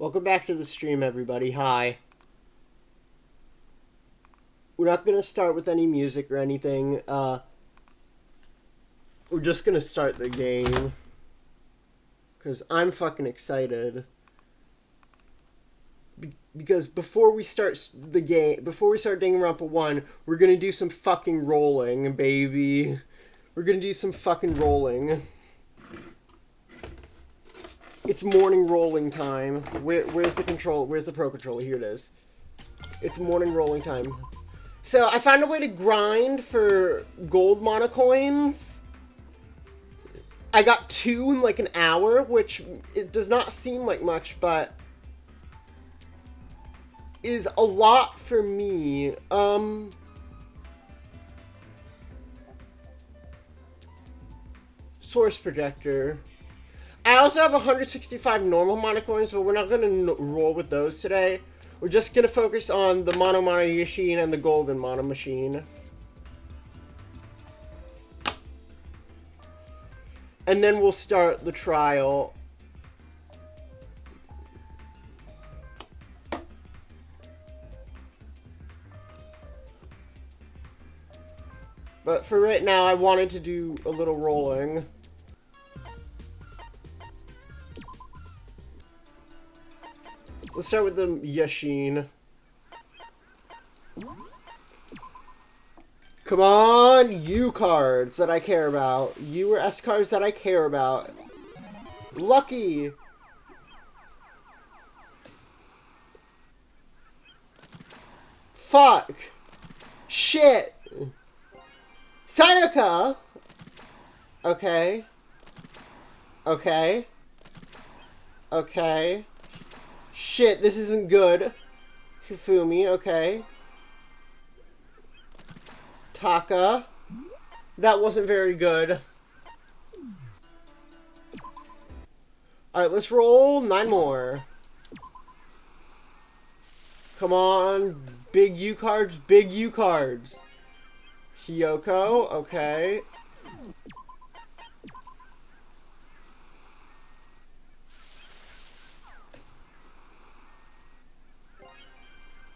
Welcome back to the stream, everybody. Hi. We're not going to start with any music or anything. We're just going to start the game. Because I'm fucking excited. Because before we start the game, before we start Danganronpa 1, we're going to do some fucking rolling, baby. We're going to do some fucking rolling. It's morning rolling time. Where's the control? Where's the pro controller? Here it is. It's morning rolling time. So I found a way to grind for gold monocoins. I got 2 in like an hour, which it does not seem like much, but is a lot for me. Source projector. I also have 165 normal monocoins, but we're not going to roll with those today. We're just going to focus on the mono machine and the golden mono machine. And then we'll start the trial. But for right now, I wanted to do a little rolling. Let's start with the Yashin. Come on, U cards that I care about. U or S cards that I care about. Lucky! Fuck! Shit! Sayaka! Okay. Okay. Okay. Shit, this isn't good. Hifumi, okay. Taka. That wasn't very good. Alright, let's roll 9 more. Come on. Big U cards, big U cards. Hiyoko, okay.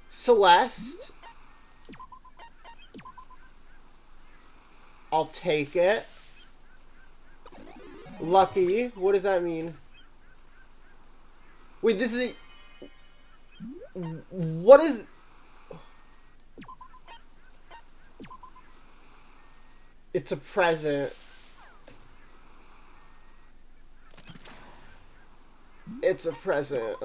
Celeste. I'll take it. Lucky. What does that mean? Wait, this is a... What is... It's a present. It's a present.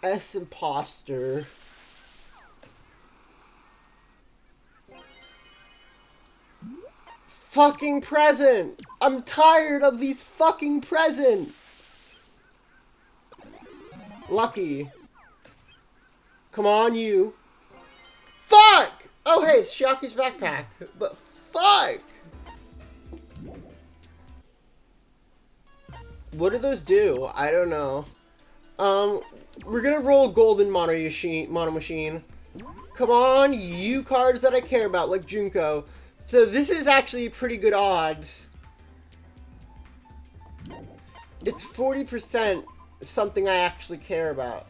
S imposter. Fucking present! I'm tired of these fucking presents! Lucky. Come on, you. Fuck! Oh, hey, it's Shaki's backpack. But fuck! What do those do? I don't know. We're gonna roll golden mono machine. Come on, you cards that I care about, like Junko. So this is actually pretty good odds. It's 40% something I actually care about.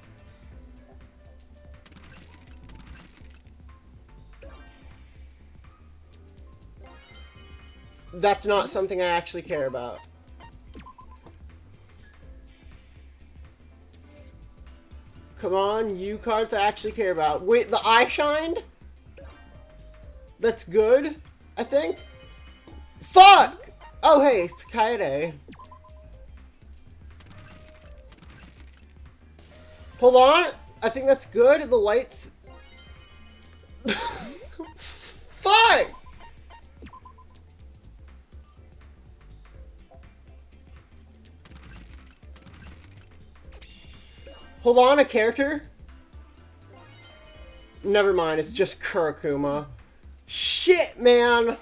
That's not something I actually care about. Come on, you cards I actually care about. Wait, the eye shined? That's good, I think. Fuck! Oh, hey, it's Kaede. Hold on. I think that's good. The lights... Fuck! Hold on, a character? Never mind, it's just Kurakuma. Shit, man!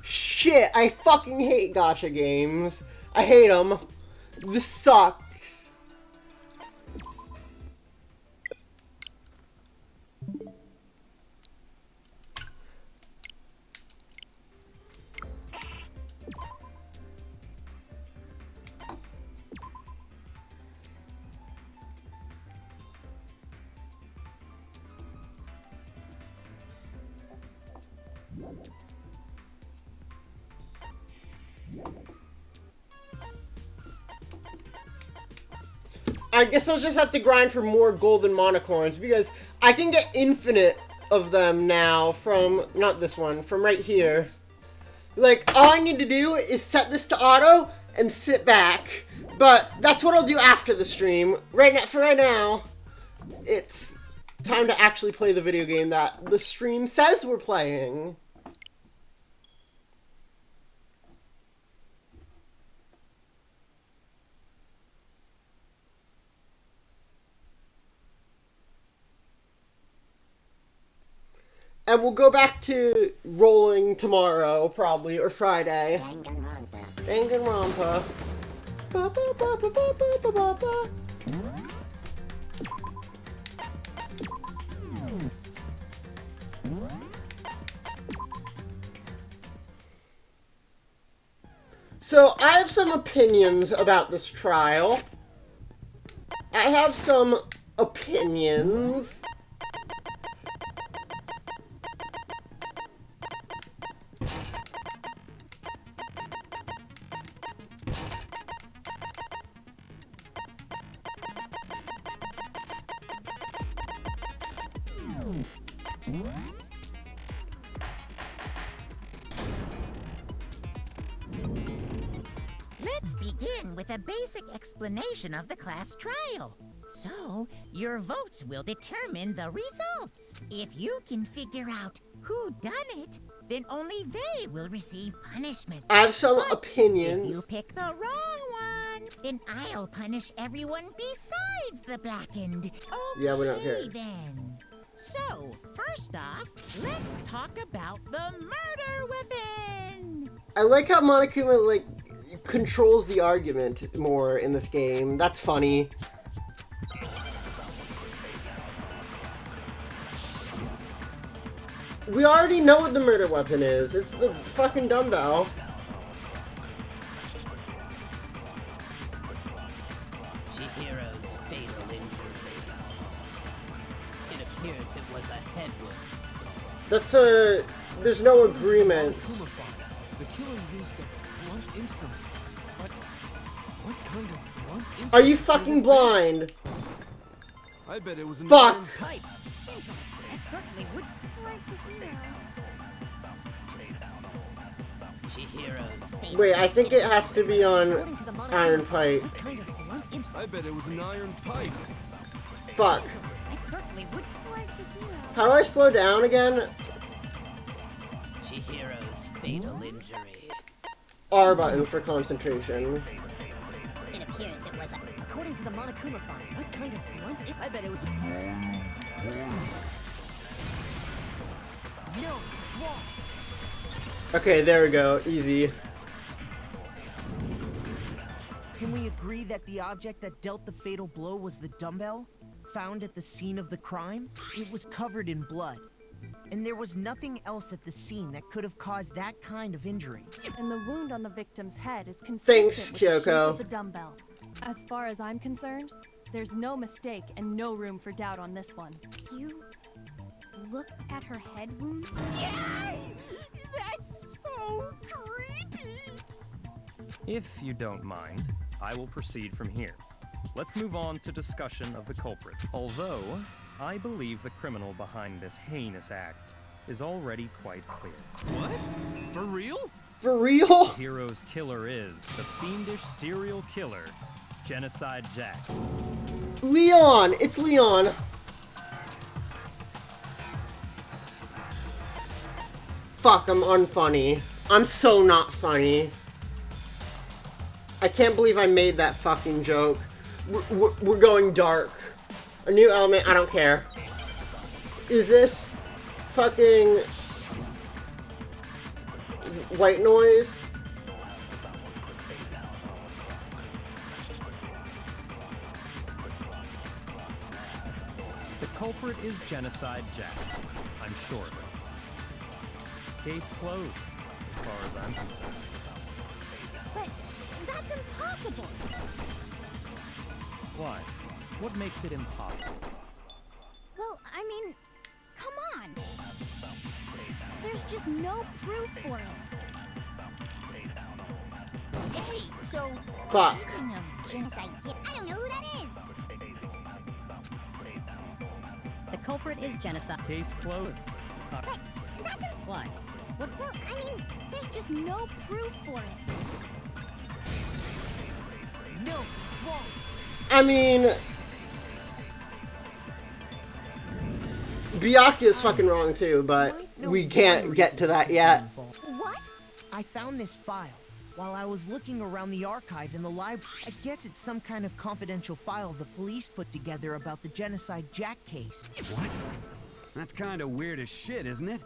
Shit, I fucking hate gacha games. I hate them. This sucks. I guess I'll just have to grind for more golden monocorns because I can get infinite of them now from, not this one, from right here. Like, all I need to do is set this to auto and sit back. But that's what I'll do after the stream. For right now, it's time to actually play the video game that the stream says we're playing. And we'll go back to rolling tomorrow, probably, or Friday. Danganronpa. Ba ba ba ba ba ba ba ba ba. So, I have some opinions about this trial. I have some opinions. Let's begin with a basic explanation of the class trial. So, your votes will determine the results. If you can figure out who done it, then only they will receive punishment. I have some But opinions. if you pick the wrong one, then I'll punish everyone besides the blackened. Okay, Yeah, we don't care. then. So, first off, let's talk about the murder weapon. I like how Monokuma, like, controls the argument more in this game. That's funny. We already know what the murder weapon is. It's the fucking dumbbell. Chihiro's fatal injury. It appears it was a head wound. That's a... There's no agreement. The killer used a blunt instrument. But what kind of blunt instrument? Are you fucking blind? I bet it was an Fuck. iron pipe. Interesting. It certainly would. Chihiro's Wait, I think it has to be on Iron Pipe. I bet it was an iron pipe. Fuck. It certainly would. How do I slow down again? Chihiro's fatal injury. R button for concentration. It appears it was, according to the Monokuma file, what kind of blunt is... I bet it was... No, it's wrong. Okay, there we go. Easy. Can we agree that the object that dealt the fatal blow was the dumbbell? Found at the scene of the crime? It was covered in blood. And there was nothing else at the scene that could have caused that kind of injury. And the wound on the victim's head is consistent Thanks, with the shape Kyoko. of the dumbbell. As far as I'm concerned, there's no mistake and no room for doubt on this one. You looked at her head wound? Yes! That's so creepy! If you don't mind, I will proceed from here. Let's move on to discussion of the culprit. Although, I believe the criminal behind this heinous act is already quite clear. What? For real? For real? Hero's killer is the fiendish serial killer, Genocide Jack. Leon! It's Leon! Fuck, I'm unfunny. I'm so not funny. I can't believe I made that fucking joke. We're going dark. A new element, I don't care. Is this fucking white noise? The culprit is Genocide Jack. I'm sure of it. Case closed, as far as I'm concerned. But that's impossible. Why? What makes it impossible? Well, I mean, come on. There's just no proof for it. Hey, so Fuck. speaking of genocide, I don't know who that is. The culprit is genocide. Case closed. But that's Why? well, I mean, there's just no proof for it. No, it's wrong. I mean, Byakuya's fucking wrong too, but we can't get to that yet. What? I found this file while I was looking around the archive in the library. I guess it's some kind of confidential file the police put together about the Genocide Jack case. What? That's kind of weird as shit, isn't it?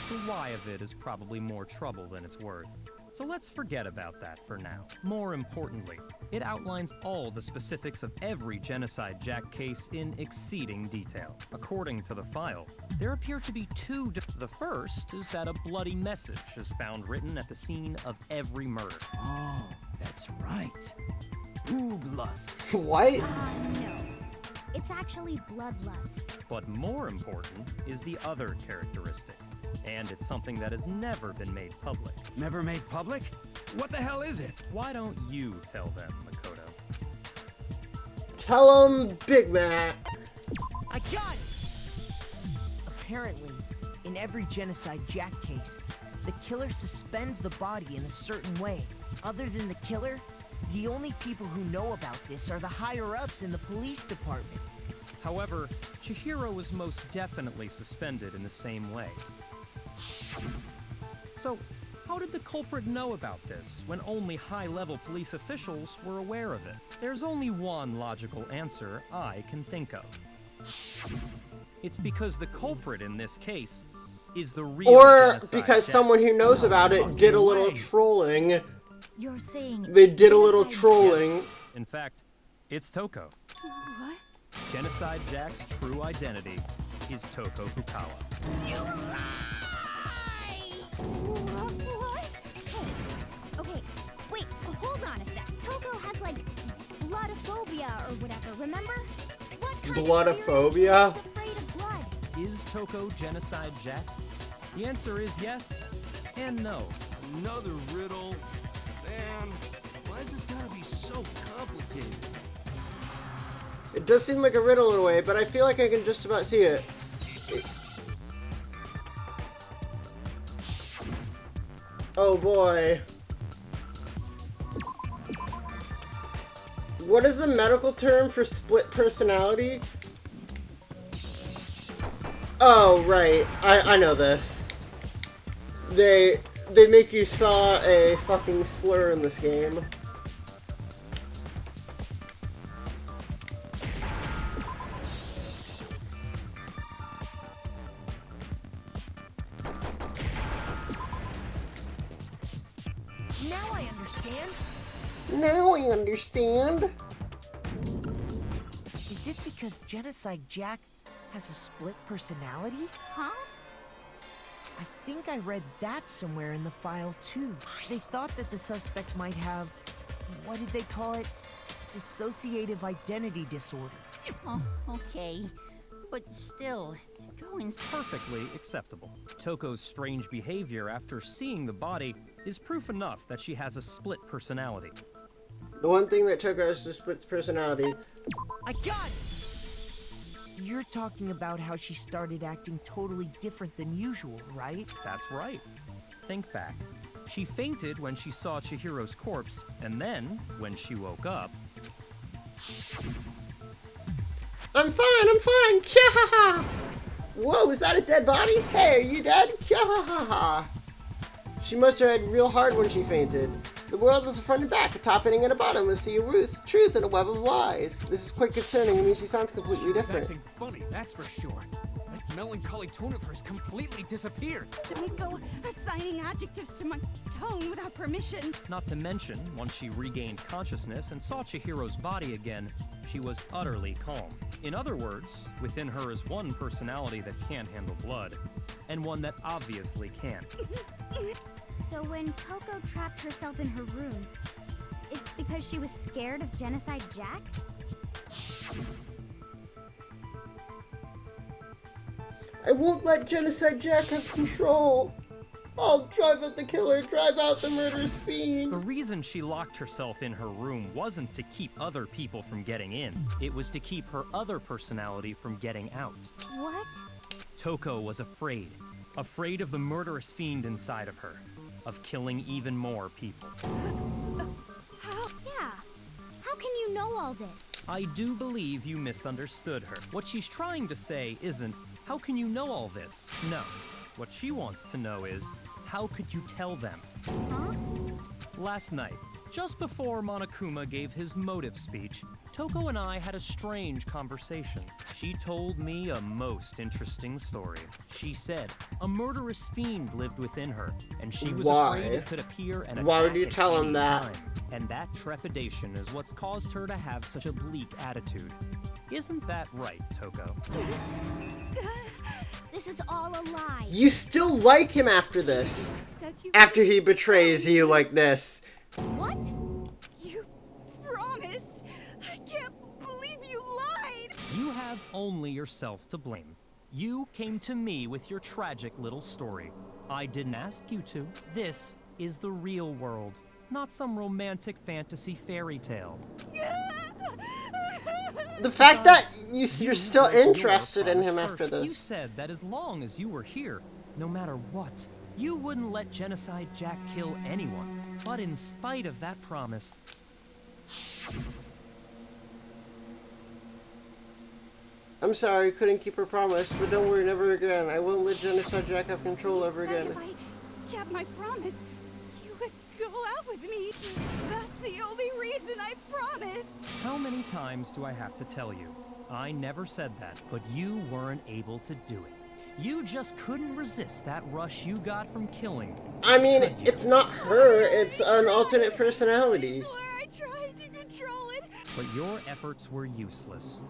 The why of it is probably more trouble than it's worth. So let's forget about that for now. More importantly, it outlines all the specifics of every Genocide Jack case in exceeding detail. According to the file, there appear to be two. The first is that a bloody message is found written at the scene of every murder. Oh, that's right. Booblust. What? No. It's actually bloodlust. But more important is the other characteristic. And it's something that has never been made public. Never made public? What the hell is it? Why don't you tell them, Makoto? Tell him, Big Mac. I got it! Apparently, in every Genocide Jack case, the killer suspends the body in a certain way. Other than the killer, the only people who know about this are the higher-ups in the police department. However, Chihiro was most definitely suspended in the same way. So, how did the culprit know about this when only high-level police officials were aware of it? There's only one logical answer I can think of. It's because the culprit in this case is the real Or Genocide because Jack. someone who knows about it did a little trolling. You're saying They did a little Genocide trolling. In fact, it's Toko. What? Genocide Jack's true identity is Toko Fukawa. What? Okay, wait, hold on a sec. Toko has like bloodophobia or whatever, remember? What kind Bloodophobia? of serial killer is afraid of blood? Is Toko Genocide Jack? The answer is yes and no. Another riddle. Man, why is this gotta be so complicated? It does seem like a riddle in a way, but I feel like I can just about see it. Oh boy. What is the medical term for split personality? Oh, right. I know this. They make you spell a fucking slur in this game. Now I understand. Now I understand. Is it because Genocide Jack has a split personality? Huh? I think I read that somewhere in the file too. They thought that the suspect might have, what did they call it? Dissociative identity disorder. Oh, okay. But still, to go in... Perfectly acceptable. Toko's strange behavior after seeing the body is proof enough that she has a split personality. The one thing that Toko has to split personality. I got it! You're talking about how she started acting totally different than usual, right? That's right. Think back. She fainted when she saw Chihiro's corpse, and then, when she woke up... I'm fine! Kyahaha! Whoa, is that a dead body? Hey, are you dead? Kyahaha! She must have had real hard when she fainted. The world is a front and back, a top ending and a bottom, a sea of truth and a web of lies. This is quite concerning. I mean, she sounds completely She's different. acting funny, that's for sure. That melancholy tone of hers completely disappeared. Don't go assigning adjectives to my tone without permission. Not to mention, once she regained consciousness and saw Chihiro's body again, she was utterly calm. In other words, within her is one personality that can't handle blood, and one that obviously can. So when Coco trapped herself in her room, it's because she was scared of Genocide Jack? I won't let Genocide Jack have control. I'll drive out the killer, drive out the murderous fiend. The reason she locked herself in her room wasn't to keep other people from getting in. It was to keep her other personality from getting out. What? Toko was afraid. Afraid of the murderous fiend inside of her. Of killing even more people. Yeah. How can you know all this? I do believe you misunderstood her. What she's trying to say isn't, how can you know all this? No. What she wants to know is, how could you tell them? Huh? Last night, just before Monokuma gave his motive speech, Toko and I had a strange conversation. She told me a most interesting story. She said a murderous fiend lived within her, and she was afraid it could appear and attack. Why would you at tell him any that? time. And that trepidation is what's caused her to have such a bleak attitude. Isn't that right, Toko? This is all a lie. You still like him after this. After he betrays you like this. What? You promised. I can't believe you lied. You have only yourself to blame. You came to me with your tragic little story. I didn't ask you to. This is the real world, not some romantic fantasy fairy tale. The fact that you're still interested in him after You this. said that as long as you were here, no matter what, you wouldn't let Genocide Jack kill anyone. But in spite of that promise, I'm sorry, couldn't keep her promise, but don't worry, never again. I won't let Genocide Jack have control ever again. If I kept my promise, you would go out with me. That's the only reason I promised. how many times do I have to tell you? I never said that, but you weren't able to do it. You just couldn't resist that rush you got from killing. I mean, it's not her, it's an alternate personality. I tried to control it. But your efforts were useless.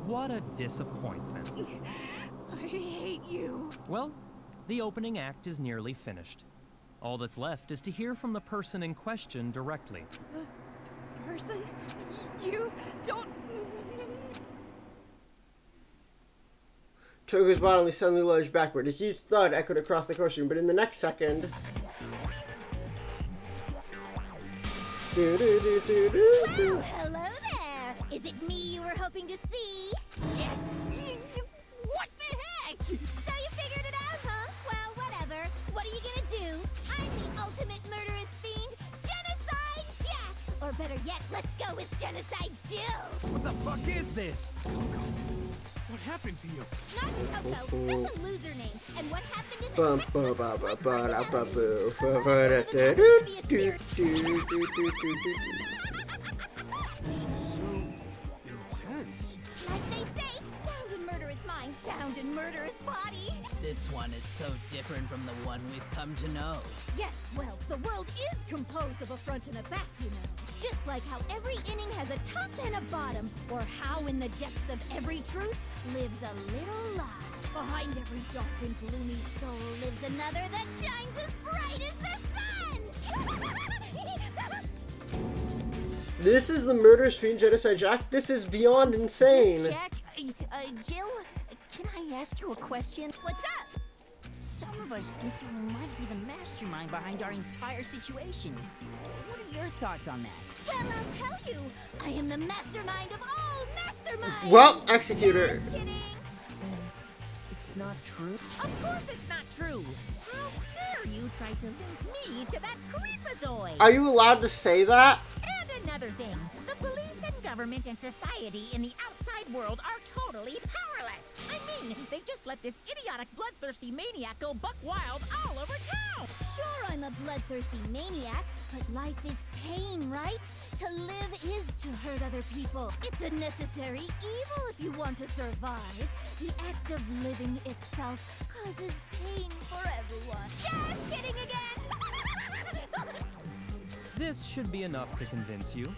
What a disappointment. I hate you. Well, the opening act is nearly finished. All that's left is to hear from the person in question directly. Person, you don't. Togo's body suddenly lunged backward. A huge thud echoed across the courtroom, but in the next second... Oh, hello there. Is it me you were hoping to see? Yes. What the heck? So you figured it out, huh? Well, whatever. What are you gonna do? I'm the ultimate murderous fiend, Genocide Jack! Or better yet, let's go with Genocide Jill! What the fuck is this? Toko, what happened to you? Not Toko, that's a loser name. And what happened is Bum, a bum, ba, ba, ba, da, ba, boo, ba, ba, da, da, She's So intense. like they say, sound in murderous mind, sound in murderous body. This one is so different from the one we've come to know. Yes, well, the world is composed of a front and a back, you know. Just like how every inning has a top and a bottom, or how in the depths of every truth lives a little lie. Behind every dark and gloomy soul lives another that shines as bright as the sun! This is the murderous fiend Genocide Jack? This is beyond insane. Miss Jack, Jill, can I ask you a question? What's up? Some of us think you might be the mastermind behind our entire situation. What are your thoughts on that? Well, I'll tell you. I am the mastermind of all masterminds! Well, Executor. Just kidding. It's not true. Of course it's not true. How dare you try to link me to that creepazoid? Are you allowed to say that? And another thing, the police police and government and society in the outside world are totally powerless. I mean, they just let this idiotic bloodthirsty maniac go buck wild all over town. Sure, I'm a bloodthirsty maniac, but life is pain, right? To live is to hurt other people. It's a necessary evil if you want to survive. The act of living itself causes pain for everyone. Just kidding again! This should be enough to convince you.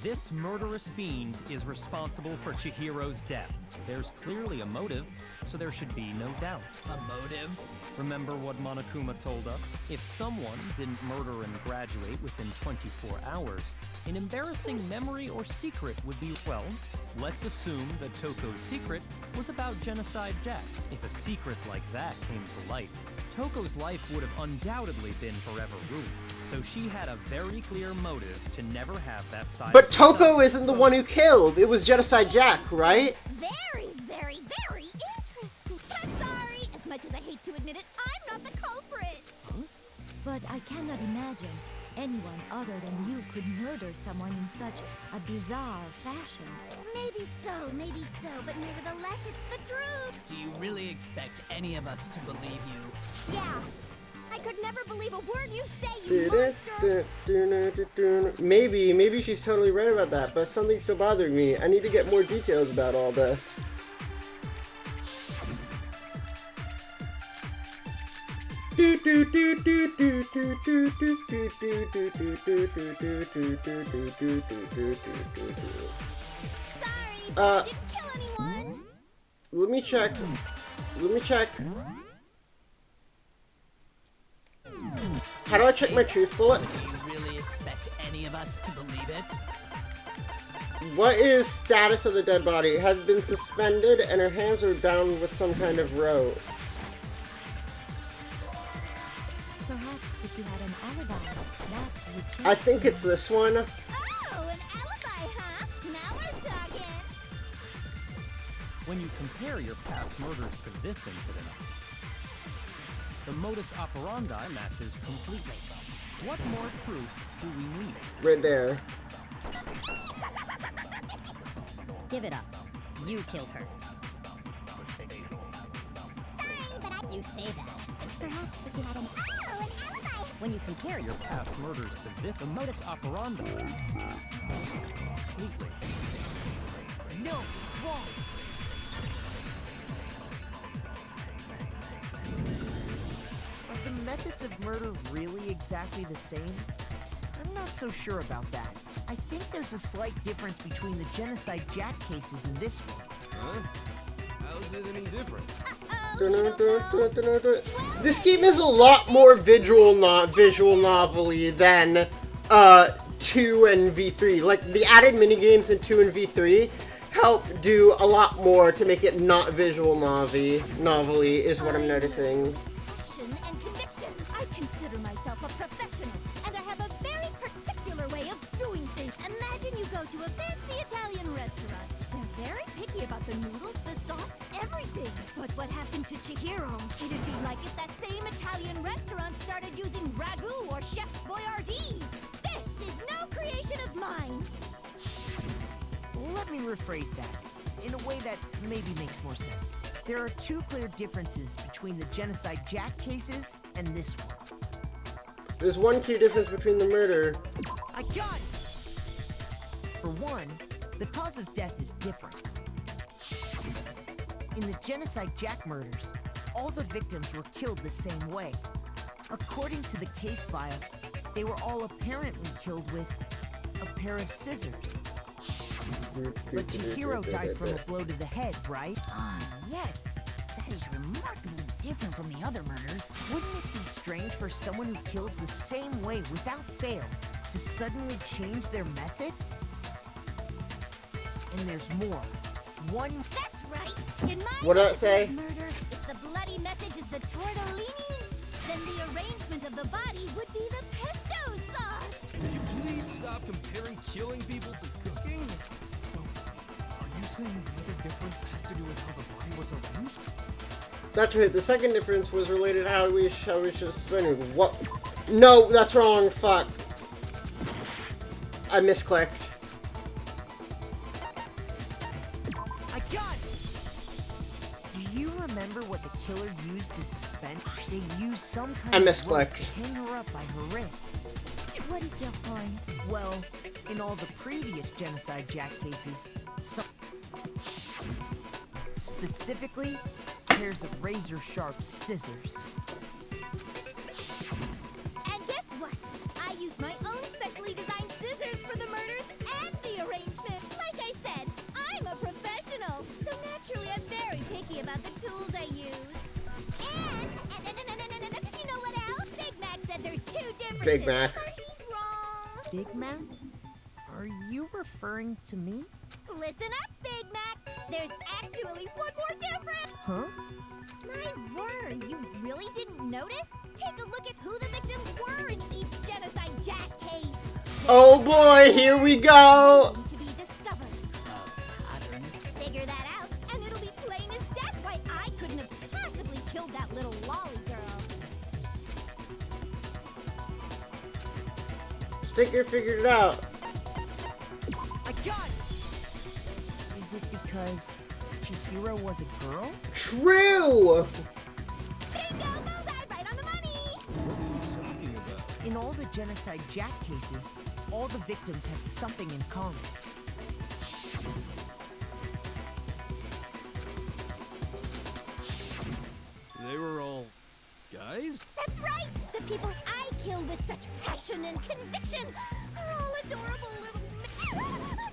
This murderous fiend is responsible for Chihiro's death. There's clearly a motive, so there should be no doubt. A motive? Remember what Monokuma told us? If someone didn't murder and graduate within 24 hours, an embarrassing memory or secret would be, well, let's assume that Toko's secret was about Genocide Jack. If a secret like that came to light, Toko's life would have undoubtedly been forever ruined. So she had a very clear motive to never have that side. But Toko isn't the one who killed. It was Genocide Jack, right? Very, very, very interesting. But I'm sorry. As much as I hate to admit it, I'm not the culprit. But I cannot imagine anyone other than you could murder someone in such a bizarre fashion. Maybe so, but nevertheless, it's the truth. Do you really expect any of us to believe you? Yeah. I could never believe a word you say, you monster! Maybe she's totally right about that, but something's still bothering me. I need to get more details about all this. Sorry, but I didn't kill anyone! Let me check. How do I check my truth bullet? Do you really expect any of us to believe it? What is status of the dead body? Has been suspended and her hands are bound with some kind of rope. Perhaps if you had an alibi, that would change. I think it's this one. Oh, an alibi, huh? Now we're talking! When you compare your past murders to this incident, the modus operandi matches completely. What more proof do we need? Right there. Give it up. You killed her. Sorry, but you say that. Perhaps if you had an alibi. When you compare Your past murders to this, the modus operandi completely. No, it's wrong. Are the methods of murder really exactly the same? I'm not so sure about that. I think there's a slight difference between the Genocide Jack cases and this one. Huh? How's it any different? This game is a lot more visual novel-y than 2 and V3. Like, the added minigames in 2 and V3 help do a lot more to make it not visual novel-y, is what I'm noticing. Passion and conviction. I consider myself a professional, and I have a very particular way of doing things. Imagine you go to a fancy Italian restaurant. They're very picky about the noodles, the sauce, everything. But what happened to Chihiro? It'd be like if that same Italian restaurant started using ragu or Chef Boyardee. This is no creation of mine. Let me rephrase that in a way that maybe makes more sense. There are two clear differences between the Genocide Jack cases and this one. There's one key difference between the murder. I got it! For one, the cause of death is different. In the Genocide Jack murders, all the victims were killed the same way. According to the case file, they were all apparently killed with a pair of scissors. But Chihiro died from a blow to the head, right? Yes. That is remarkably different from the other murders. Wouldn't it be strange for someone who kills the same way without fail to suddenly change their method? And there's more. One... That's right. In my What did I say? murder, if the bloody message is the tortellini, then the arrangement of the body would be the pesto sauce. Can you please stop comparing killing people to cooking? So, are you saying the other difference has to do with how the body was arranged? That's right. The second difference was related to how we should spin it. What? No, that's wrong. Fuck. I misclicked. gun! Do you remember what the killer used to suspend? They used some kind of rope to hang her up by her wrists. What is your point? Well, in all the previous Genocide Jack cases, specifically, pairs of razor-sharp scissors. And guess what? I used my own specially designed scissors for the murders and the arrangement. Like I said, I'm a professional, so naturally I'm very picky about the tools I use. And you know what else? Big Mac said there's 2 differences. Big Mac. But he's wrong. Big Mac? Are you referring to me? Listen up, Big Mac. There's actually one more difference. Huh? My word, you really didn't notice? Take a look at who the victims were in each Genocide Jack case. Oh boy, here we go! To be discovered. Figure that out, and it'll be plain as death why I couldn't have possibly killed that little lolly girl. Sticker figured it out. I got it! Is it because Chihiro was a girl? True! Bingo! Bullseye, right on the money! What are you talking about? In all the Genocide Jack cases, all the victims had something in common. They were all guys? That's right! The people I killed with such passion and conviction are all adorable little I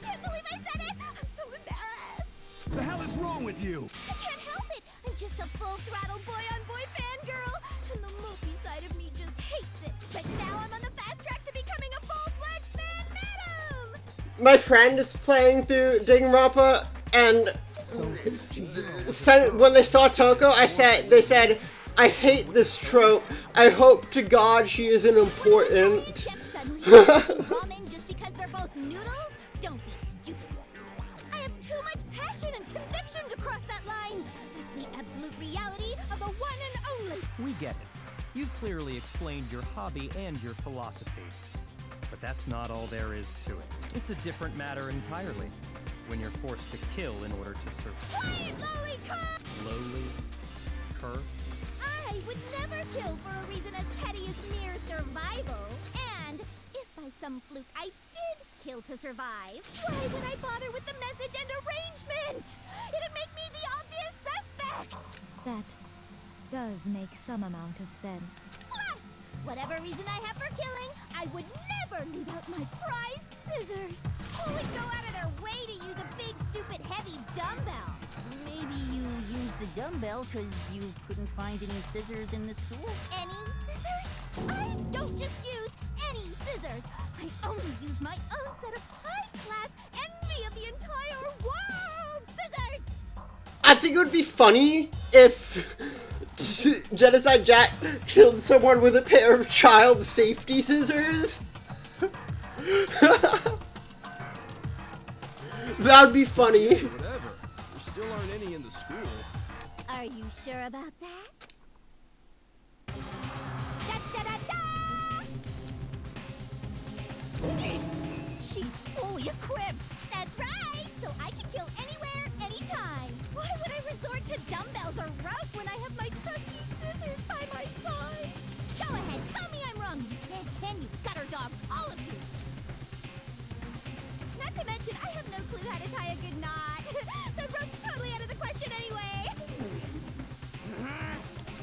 can't believe I said it! I'm so embarrassed! The hell is wrong with you? I can't help it! I'm just a full-throttle boy-on-boy fangirl, and the movie side of me just hates it. But now I'm on the fast track to becoming a full-fledged fan madam! My friend is playing through Danganronpa, and when they saw Toko, they said, I hate this trope. I hope to God she isn't important. Ramen just because they're both noodles? Don't be stupid. I have too much passion and conviction to cross that line. That's the absolute reality of the one and only. We get it. You've clearly explained your hobby and your philosophy. But that's not all there is to it. It's a different matter entirely. When you're forced to kill in order to survive. Quiet, lowly cur! Lowly? Cur? I would never kill for a reason as petty as mere survival. And if by some fluke I did kill to survive, why would I bother with the message and arrangement? It'd make me the obvious suspect. That does make some amount of sense. Plus, whatever reason I have for killing, I would never leave out my prized scissors. Who would go out of their way to use a big, stupid, heavy dumbbell? Maybe you used the dumbbell because you couldn't find any scissors in the school? Any scissors? I don't just use any scissors. I only use my own set of high-class, envy of the entire world scissors. I think it would be funny if Genocide Jack killed someone with a pair of child safety scissors. That would be funny. Whatever. There still aren't any in the school. Are you sure about that? She's fully equipped! That's right! So I can kill anywhere, anytime. Why would I resort to dumbbells or rope when I have my trusty scissors by my side? Go ahead, tell me I'm wrong, you can, you gutter dogs, all of you! Not to mention, I have no clue how to tie a good knot. So rope's totally out of the question anyway.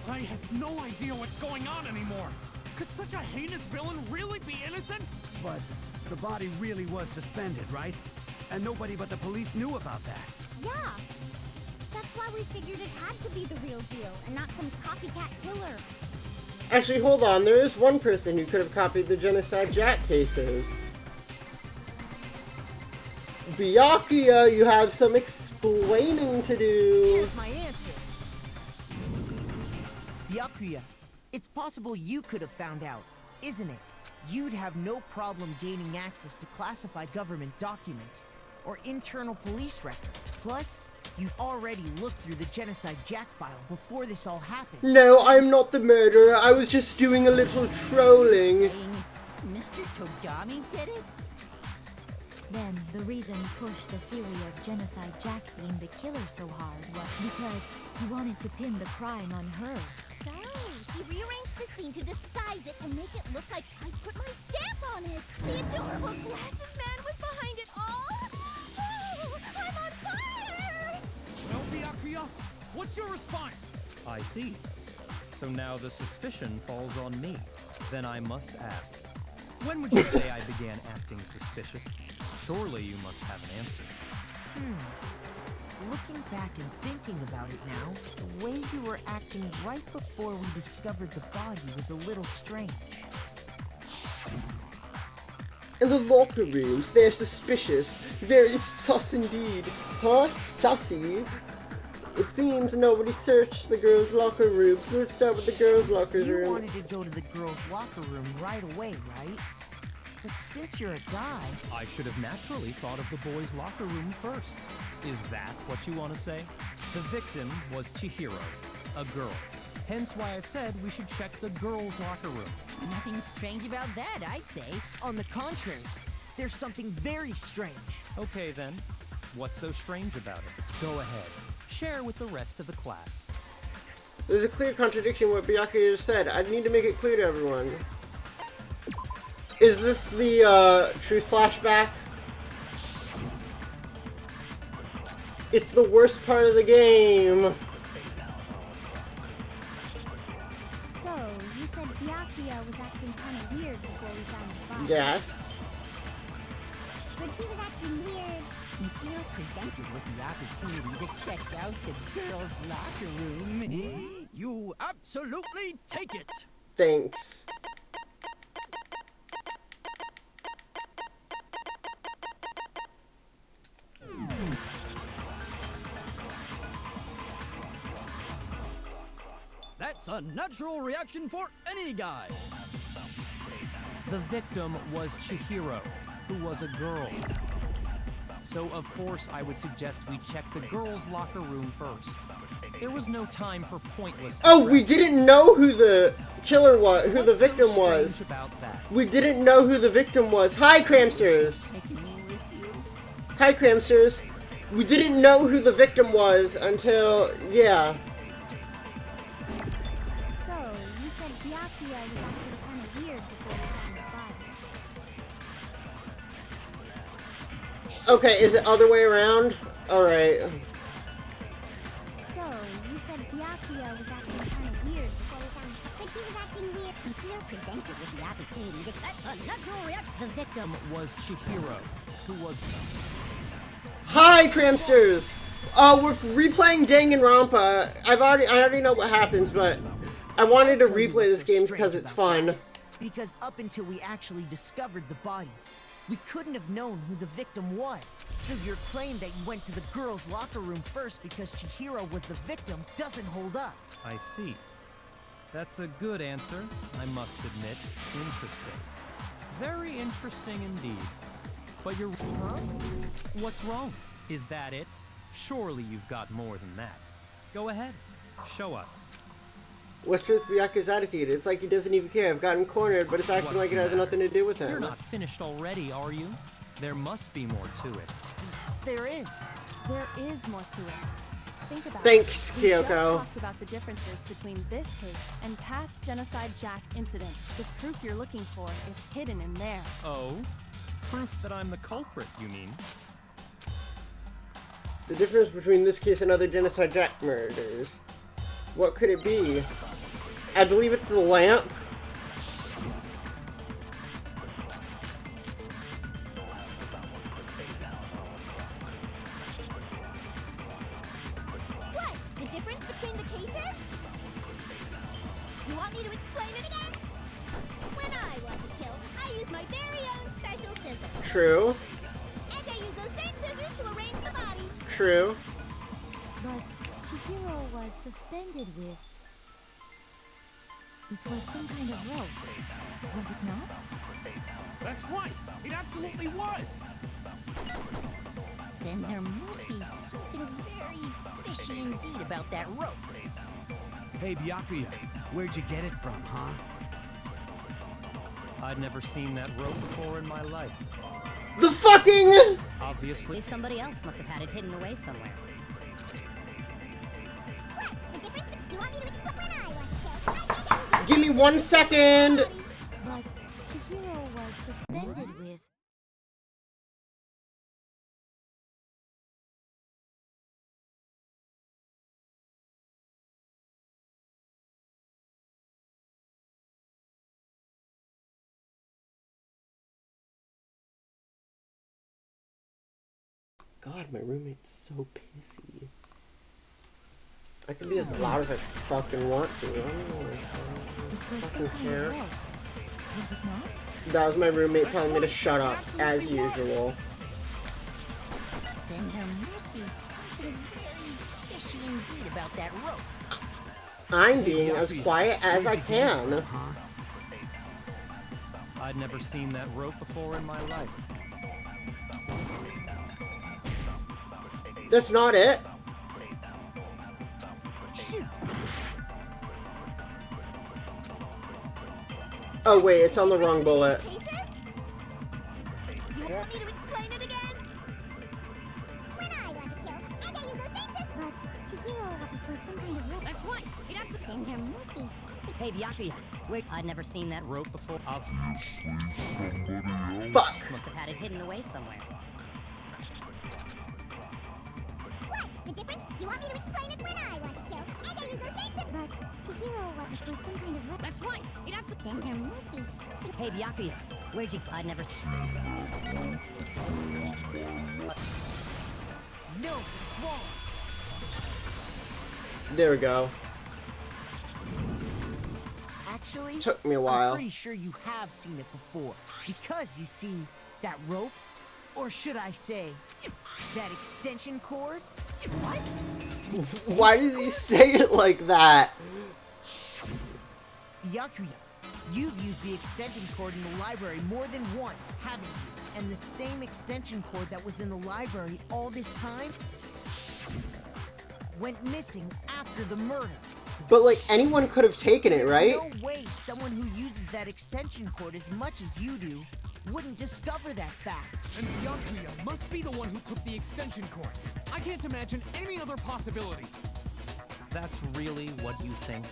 I have no idea what's going on anymore. Could such a heinous villain really be innocent? But the body really was suspended, right? And nobody but the police knew about that. Yeah. That's why we figured it had to be the real deal and not some copycat killer. Actually, hold on. There is one person who could have copied the Genocide Jack cases. Byakuya, you have some explaining to do. Here's my answer. Byakuya, it's possible you could have found out, isn't it? You'd have no problem gaining access to classified government documents or internal police records. Plus, you'd already looked through the Genocide Jack file before this all happened. No, I'm not the murderer. I was just doing a little trolling. Mr. Togami did it? then, the reason he pushed the theory of Genocide Jack being the killer so hard was because he wanted to pin the crime on her. So, he rearranged the scene to disguise it and make it look like I put my stamp on it. The adorable glasses man was behind it all. Oh, I'm on fire! Well, Byakuya, what's your response? I see. So now the suspicion falls on me. Then I must ask, when would you say I began acting suspicious? Surely you must have an answer. Looking back and thinking about it now, the way you were acting right before we discovered the body was a little strange. In the locker rooms, they're suspicious. Very sus indeed. Huh? Sussy? It seems nobody searched the girls' locker room, so let's start with the girls' locker room. You wanted to go to the girls' locker room right away, right? But since you're a guy... I should have naturally thought of the boys' locker room first. Is that what you want to say? The victim was Chihiro, a girl. Hence why I said we should check the girls' locker room. Nothing strange about that, I'd say. On the contrary, there's something very strange. Okay then, what's so strange about it? Go ahead, share with the rest of the class. There's a clear contradiction in what Byakuya just said. I need to make it clear to everyone. Is this the truth flashback? It's the worst part of the game. So, you said Byakuya was acting kind of weird before we found the body. Yes. But he was acting weird. If you're presented with the opportunity to check out the girls' locker room... You absolutely take it! Thanks. That's a natural reaction for any guy. The victim was Chihiro, who was a girl. So of course I would suggest we check the girls' locker room first. There was no time for pointless... Oh, we didn't know who the killer was, who the victim so was. strange about that? We didn't know who the victim was. Hi, Cramsters. Hi, Cramsters. We didn't know who the victim was until, yeah. So, you said Byakuya was acting kind of weird before we found the body. Okay, is it other way around? Alright. So, you said Byakuya was acting kind of weird before we found him. But he was acting weird. If you're presented with the opportunity to... That's a natural reaction. The victim was Chihiro, who was... Hi, Cramsters! We're replaying Danganronpa. I already know what happens, but I wanted to replay this game because it's fun. Because up until we actually discovered the body, we couldn't have known who the victim was. So your claim that you went to the girls' locker room first because Chihiro was the victim doesn't hold up. I see. That's a good answer, I must admit. Interesting. Very interesting indeed. But you're... Huh? What's wrong? Is that it? Surely you've got more than that. Go ahead. Show us. What's with Byakuya's attitude? It's like he doesn't even care. I've got him cornered, but it's acting like it has nothing to do with him. You're not finished already, are you? There must be more to it. There is. There is more to it. Think about Thanks, it. We just Kyoko. talked about the differences between this case and past Genocide Jack incidents. The proof you're looking for is hidden in there. Oh? Proof that I'm the culprit, you mean? The difference between this case and other Genocide Jack murders. What could it be? I believe it's the lamp. What? The difference between the cases? You want me to explain it again? When I want to kill, I use my very own special scissors. True. And I use those same scissors to arrange the body. True. But Chihiro was suspended with... It was some kind of rope, was it not? That's right! It absolutely was! Then there must be something very fishy indeed about that rope. Hey, Byakuya, where'd you get it from, huh? I'd never seen that rope before in my life. The fucking... Obviously. Somebody else must have had it hidden away somewhere. Give me 1 second! But Chihiro was suspended with... God, my roommate's so pissy. I can be as loud as I fucking want to. I don't fucking care. Was it not? That was my roommate telling me to shut up, as usual. Then there must be something very fishy indeed about that rope. I'm being as quiet as I can. I'd never seen that rope before in my life. That's not it. Shoot. Oh wait, it's on the wrong bullet. You want me to explain it again? When I want to kill, and I use those things. But Chihiro, it was some kind of rope. That's right. It has to. Then there must be something. Hey, Byakuya. Wait, I'd never seen that rope. Rope before. Fuck. Must have had it hidden away somewhere. What? The difference? You want me to explain it when I want to kill, and I use those things. But Chihiro, it was some kind of rope. That's right. It has to. Then there must be something. Hey, Byakuya. Where'd you... I'd never... No, it's wrong. There we go. Actually, Took me a while. I'm pretty sure you have seen it before. Because you see, that rope, or should I say, that extension cord? What? Why does he say it like that? Byakuya, you've used the extension cord in the library more than once, haven't you? And the same extension cord that was in the library all this time went missing after the murder. But like, anyone could have taken it, right? There's no way someone who uses that extension cord as much as you do wouldn't discover that fact. And Byakuya must be the one who took the extension cord. I can't imagine any other possibility. That's really what you think?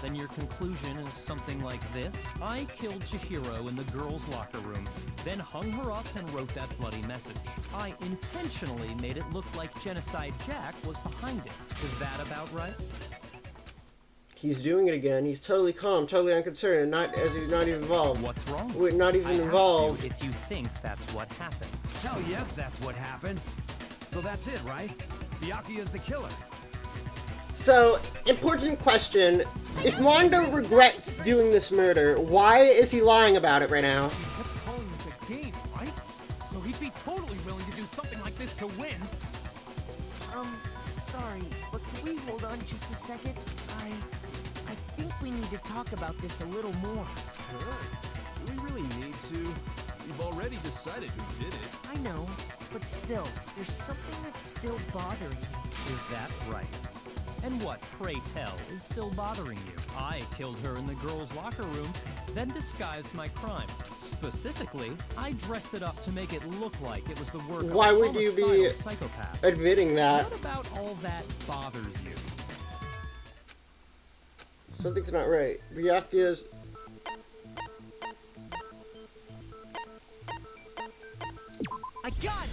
Then your conclusion is something like this? I killed Chihiro in the girls' locker room, then hung her up and wrote that bloody message. I intentionally made it look like Genocide Jack was behind it. Is that about right? He's doing it again. He's totally calm, totally unconcerned, and not as he's not even involved. What's wrong? We're not even involved. I asked you if you think that's what happened. Hell yes, that's what happened. So that's it, right? Byakuya's the killer. So, important question. If Mondo regrets doing this murder, why is he lying about it right now? He kept calling this a game, right? So he'd be totally willing to do something like this to win. Sorry, but can we hold on just a second? I think we need to talk about this a little more. Good. Do we really need to? We've already decided who did it. I know, but still, there's something that's still bothering me. Is that right? And what, pray tell, is still bothering you? I killed her in the girls' locker room, then disguised my crime. Specifically, I dressed it up to make it look like it was the work Why of a would you be homicidal psychopath. admitting that? What about all that bothers you? Something's not right. Byakuya's... I got it!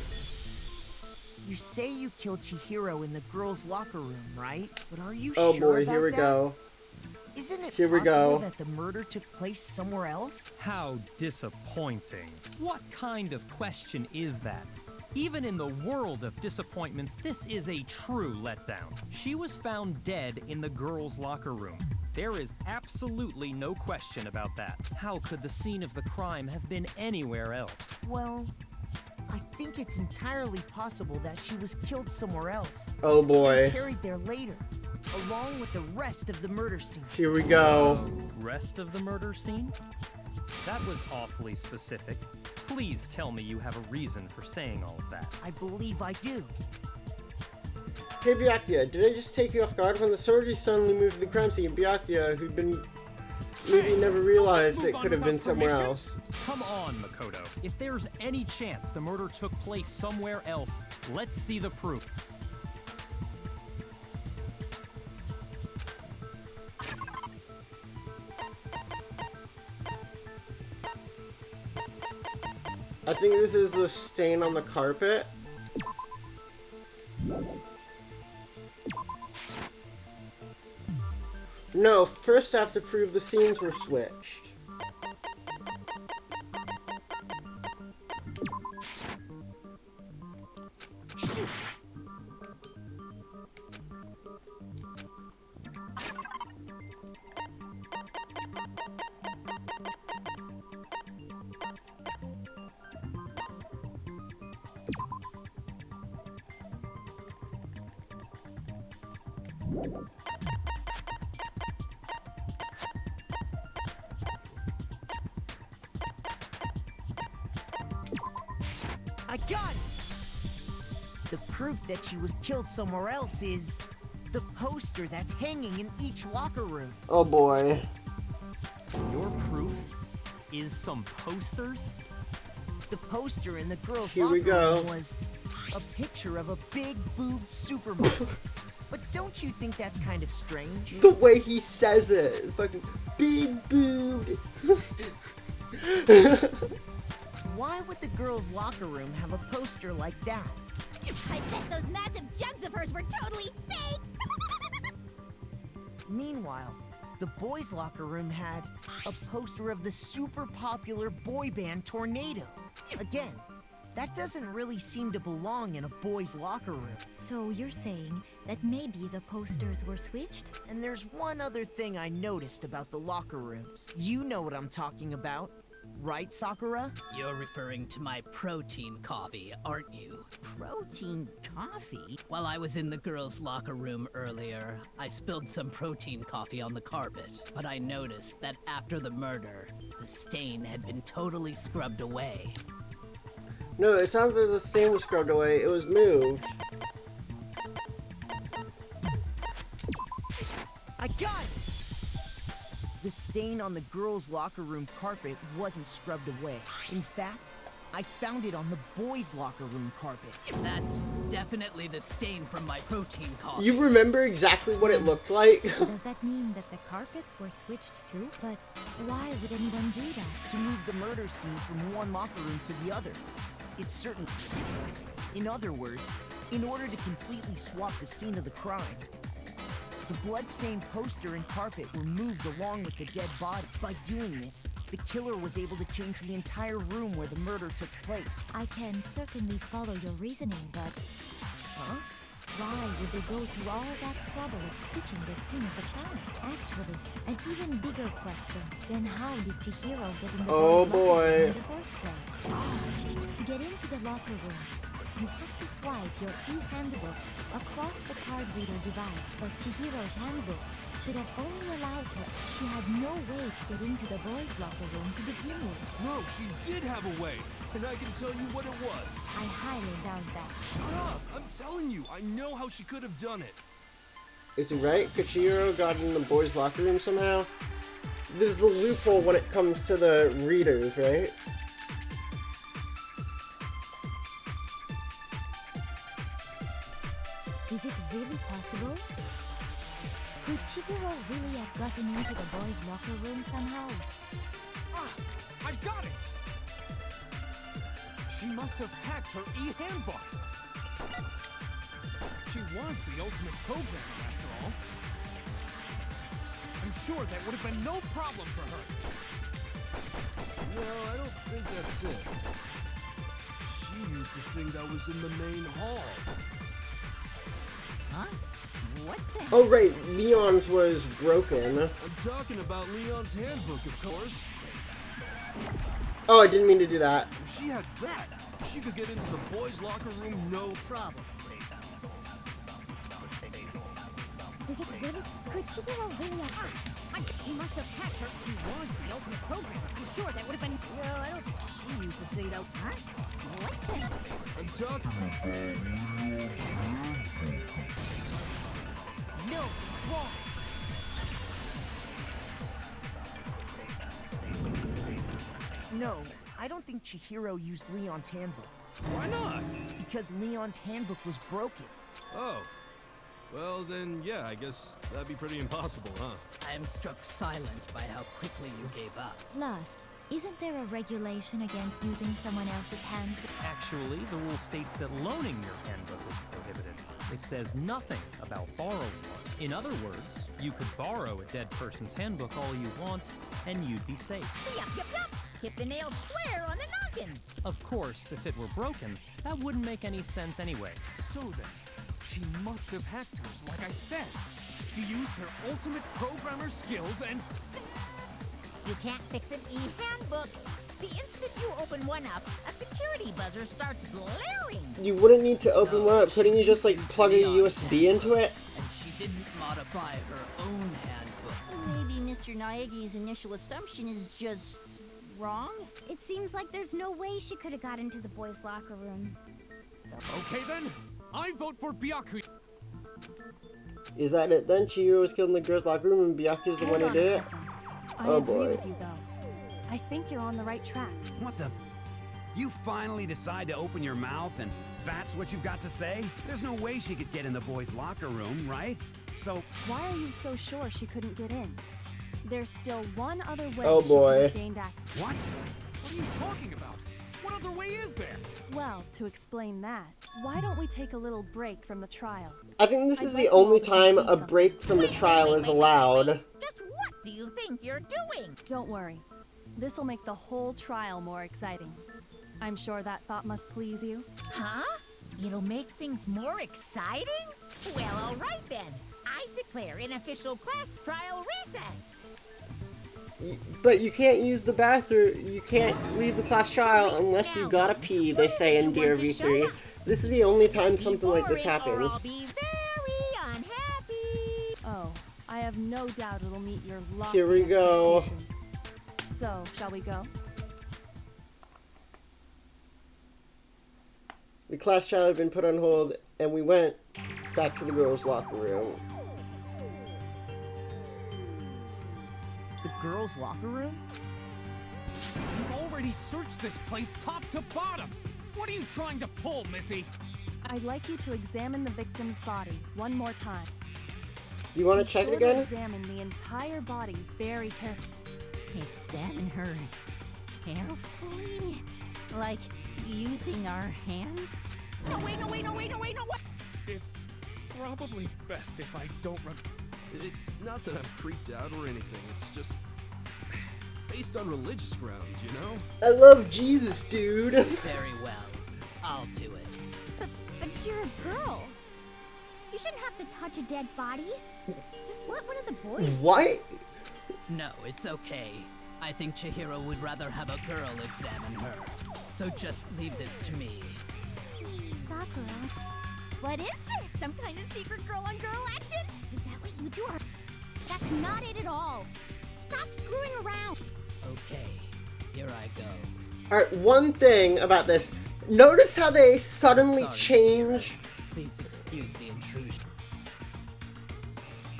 You say you killed Chihiro in the girls' locker room, right? But are you Oh sure boy, about here we that? go. Isn't it Here we possible go. that the murder took place somewhere else? How disappointing. What kind of question is that? Even in the world of disappointments, this is a true letdown. She was found dead in the girls' locker room. There is absolutely no question about that. How could the scene of the crime have been anywhere else? Well, I think it's entirely possible that she was killed somewhere else. Oh boy. And carried there later, along with the rest of the murder scene. Here we go. Rest of the murder scene? That was awfully specific. Please tell me you have a reason for saying all of that. I believe I do. Hey Byakuya, did I just take you off guard when the sorority suddenly moved to the crime scene? Byakuya, who'd been maybe never realized it could have been somewhere else. Come on, Makoto. If there's any chance the murder took place somewhere else, let's see the proof. I think this is the stain on the carpet. No, first I have to prove the scenes were switched. Shoot. I got it! The proof that she was killed somewhere else is the poster that's hanging in each locker room. Oh boy. Your proof is some posters? The poster in the girls' Here locker we go. room was a picture of a big-boobed supermodel. But don't you think that's kind of strange? The way he says it, fucking big boobed. Why would the girls' locker room have a poster like that? I bet those massive jugs of hers were totally fake! Meanwhile, the boys' locker room had a poster of the super popular boy band Tornado. Again, that doesn't really seem to belong in a boys' locker room. So you're saying that maybe the posters were switched? And there's one other thing I noticed about the locker rooms. You know what I'm talking about, right, Sakura? You're referring to my protein coffee, aren't you? Protein coffee? While I was in the girls' locker room earlier, I spilled some protein coffee on the carpet, but I noticed that after the murder, the stain had been totally scrubbed away. No, it sounds like the stain was scrubbed away. It was moved. I got it! The stain on the girls' locker room carpet wasn't scrubbed away. In fact, I found it on the boys' locker room carpet. That's definitely the stain from my protein coffee. You remember exactly what it looked like? Does that mean that the carpets were switched too? But why would anyone do that? To move the murder scene from one locker room to the other. It's certain. In other words, in order to completely swap the scene of the crime, the blood-stained poster and carpet were moved along with the dead body. By doing this, the killer was able to change the entire room where the murder took place. I can certainly follow your reasoning, but... Huh? Why would they go through all that trouble of switching the scene of the crime? Actually, an even bigger question, then how did Chihiro get in the boys' locker room in the first place? To get into the locker rooms, you have to swipe your e-handbook across the card reader device, but Chihiro's handbook should have only allowed her. She had no way to get into the boys' locker room to begin with. No, she did have a way, and I can tell you what it was. I highly doubt that. Shut up! I'm telling you, I know how she could have done it. Is it right? Chihiro got in the boys' locker room somehow? There's the loophole when it comes to the readers, right? Is it really possible? Could Chihiro really have gotten into the boys' locker room somehow? Ah! I got it! She must have hacked her e-handbook. She was the ultimate programmer, after all. I'm sure that would have been no problem for her. Well, I don't think that's it. She used the thing that was in the main hall. Huh? What the? Oh right, Leon's was broken. I'm talking about Leon's handbook, of course. Oh, I didn't mean to do that. If she had that, she could get into the boys' locker room no problem. Is it really? Could Chihiro really have... She must have hacked her. She was the ultimate programmer. I'm sure that would have been... Well, I don't think she used the thing out. Huh? What the... I'm talking... No, it's wrong. No, I don't think Chihiro used Leon's handbook. Why not? Because Leon's handbook was broken. Oh. Well, then, yeah, I guess that'd be pretty impossible, huh? I am struck silent by how quickly you gave up. Plus, isn't there a regulation against using someone else's handbook? Actually, the rule states that loaning your handbook is prohibited. It says nothing about borrowing one. In other words, you could borrow a dead person's handbook all you want, and you'd be safe. Yup, yup, yup. Hit the nail square on the noggin. Of course, if it were broken, that wouldn't make any sense anyway. So then, she must have hacked hers, like I said. She used her ultimate programmer skills and... You can't fix an e-handbook. The instant you open one up, a security buzzer starts blaring. You wouldn't need to open one up. Couldn't you just like plug a USB into it? And she didn't modify her own handbook. Maybe Mr. Naegi's initial assumption is just wrong? It seems like there's no way she could have got into the boys' locker room. So Okay then, I vote for Byaku. Is that it then? Chihiro was killed in the girls' locker room and Byaku's the one who did it? I Oh agree boy. with you, though. I think you're on the right track. What the? You finally decide to open your mouth and that's what you've got to say? There's no way she could get in the boys' locker room, right? So... Why are you so sure she couldn't get in? There's still one other way Oh, she boy. could have gained access. What? What are you talking about? What other way is there? Well, to explain that, why don't we take a little break from the trial? I think this is I'd the like only you all to time see a something. break from the trial is allowed. Just what do you think you're doing? Don't worry. This'll make the whole trial more exciting. I'm sure that thought must please you. Huh? It'll make things more exciting? Well, all right then. I declare an official class trial recess. But you can't use the bathroom, you can't leave the class trial unless you gotta pee, they say in DRV3. This is the only time something like this happens. I'll be very unhappy. Oh, I have no doubt it'll meet your lofty Here we go. expectations. So, shall we go? The class trial had been put on hold, and we went back to the girls' locker room. The girls' locker room? You've already searched this place top to bottom. What are you trying to pull, Missy? I'd like you to examine the victim's body one more time. You want Be to check sure it again? To examine the entire body very carefully. Examine her carefully? Like using our hands? No, wait, no, wait, no, wait, no, wait, no, what? It's probably best if I don't It's not that I'm freaked out or anything. It's just based on religious grounds, you know? I love Jesus, dude. Very well. I'll do it. But you're a girl. You shouldn't have to touch a dead body. Just let one of the boys. What? No, it's okay. I think Chihiro would rather have a girl examine her. So just leave this to me. Sakura. What is this? Some kind of secret girl-on-girl action? Is that what you two are? That's not it at all. Stop screwing around. Okay, here I go. Alright, one thing about this. Notice how they suddenly Sorry, change. Please excuse the intrusion.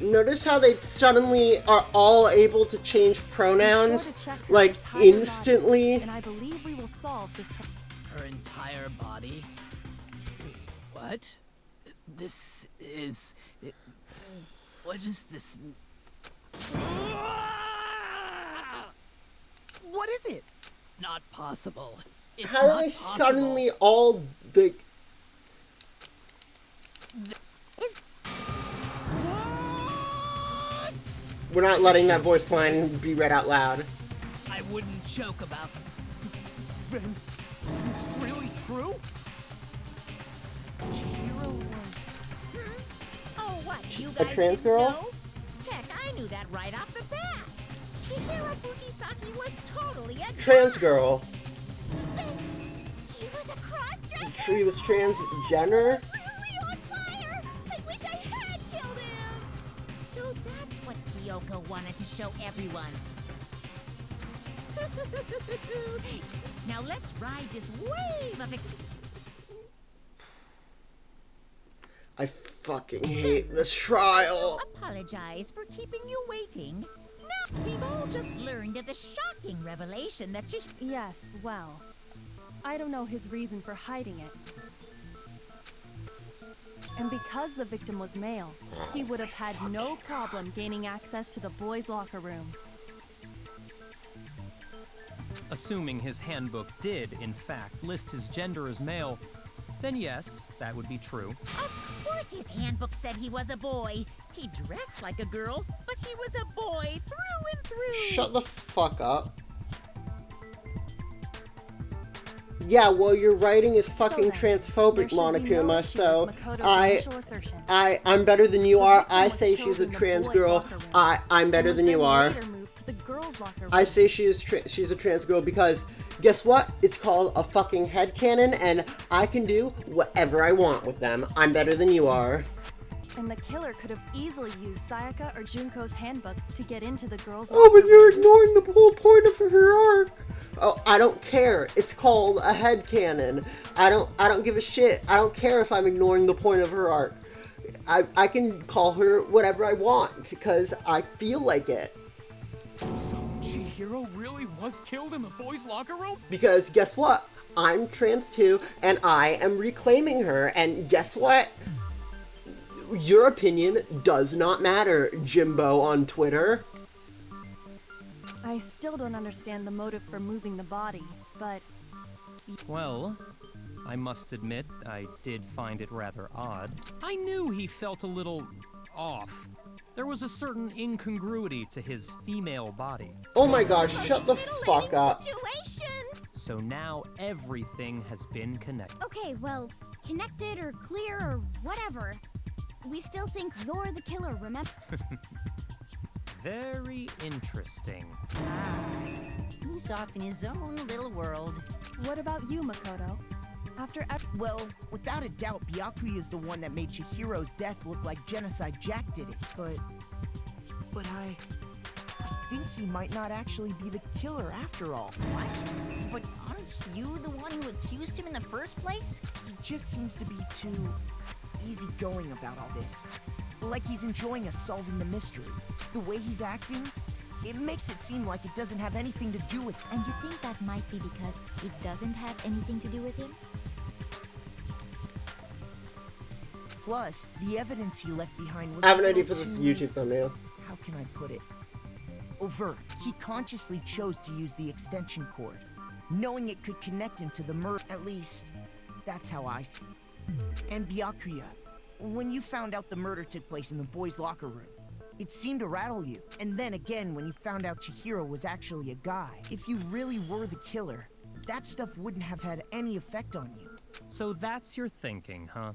Notice how they suddenly are all able to change pronouns, Be sure to check her like, entire instantly. body, and I believe we will solve this. Her entire body? What? This is... What is this? What is it? Not possible. It's How do not they possible. suddenly all, the... We're not letting that voice line be read out loud. I wouldn't joke about... Then it's really true? Chihiro was... Oh, what? You A guys trans didn't girl? know? Heck, I knew that right off the bat. Chihiro Fujisaki was totally a Trans girl. He was a cross-dresser! She was transgender? Really on fire! I wish I had killed him! So that's what Kyoko wanted to show everyone. Now let's ride this wave of I fucking hate this trial. apologize for keeping you waiting. Now We've all just learned of the shocking revelation that Yes, well, I don't know his reason for hiding it. And because the victim was male, he would have had no problem gaining access to the boys' locker room. Assuming his handbook did, in fact, list his gender as male, then yes, that would be true. Of course his handbook said he was a boy. He dressed like a girl, but he was a boy through and through. Shut the fuck up. Yeah, well, your writing is fucking transphobic, Monokuma, so I'm better than you are. I say she's a trans girl. I'm better than you are. I say she's a trans girl because, guess what? It's called a fucking headcanon, and I can do whatever I want with them. I'm better than you are. And the killer could have easily used Sayaka or Junko's handbook to get into the girls' Oh, but you're ignoring the whole point of her arc. Oh, I don't care. It's called a headcanon. I don't give a shit. I don't care if I'm ignoring the point of her arc. I can call her whatever I want because I feel like it. So Chihiro really was killed in the boys' locker room? Because guess what? I'm trans too, and I am reclaiming her. And guess what? Your opinion does not matter, Jimbo on Twitter. I still don't understand the motive for moving the body, but... Well, I must admit, I did find it rather odd. I knew he felt a little off. There was a certain incongruity to his female body. Oh my gosh, shut the fuck up. So now everything has been connected. Okay, well, connected or clear or whatever. We still think you're the killer, remember? Very interesting. He's off in his own little world. What about you, Makoto? Well, without a doubt, Byakuya is the one that made Chihiro's death look like Genocide Jack did it, but I think he might not actually be the killer after all. What? But aren't you the one who accused him in the first place? He just seems to be too easygoing about all this. Like he's enjoying us solving the mystery. The way he's acting, it makes it seem like it doesn't have anything to do with him. And you think that might be because it doesn't have anything to do with him? Plus, the evidence he left behind was I have an idea for this YouTube thumbnail. How can I put it? Overt. He consciously chose to use the extension cord, knowing it could connect him to the murder. At least, that's how I see it. And Byakuya, when you found out the murder took place in the boys' locker room, it seemed to rattle you. And then again, when you found out Chihiro was actually a guy, if you really were the killer, that stuff wouldn't have had any effect on you. So that's your thinking, huh?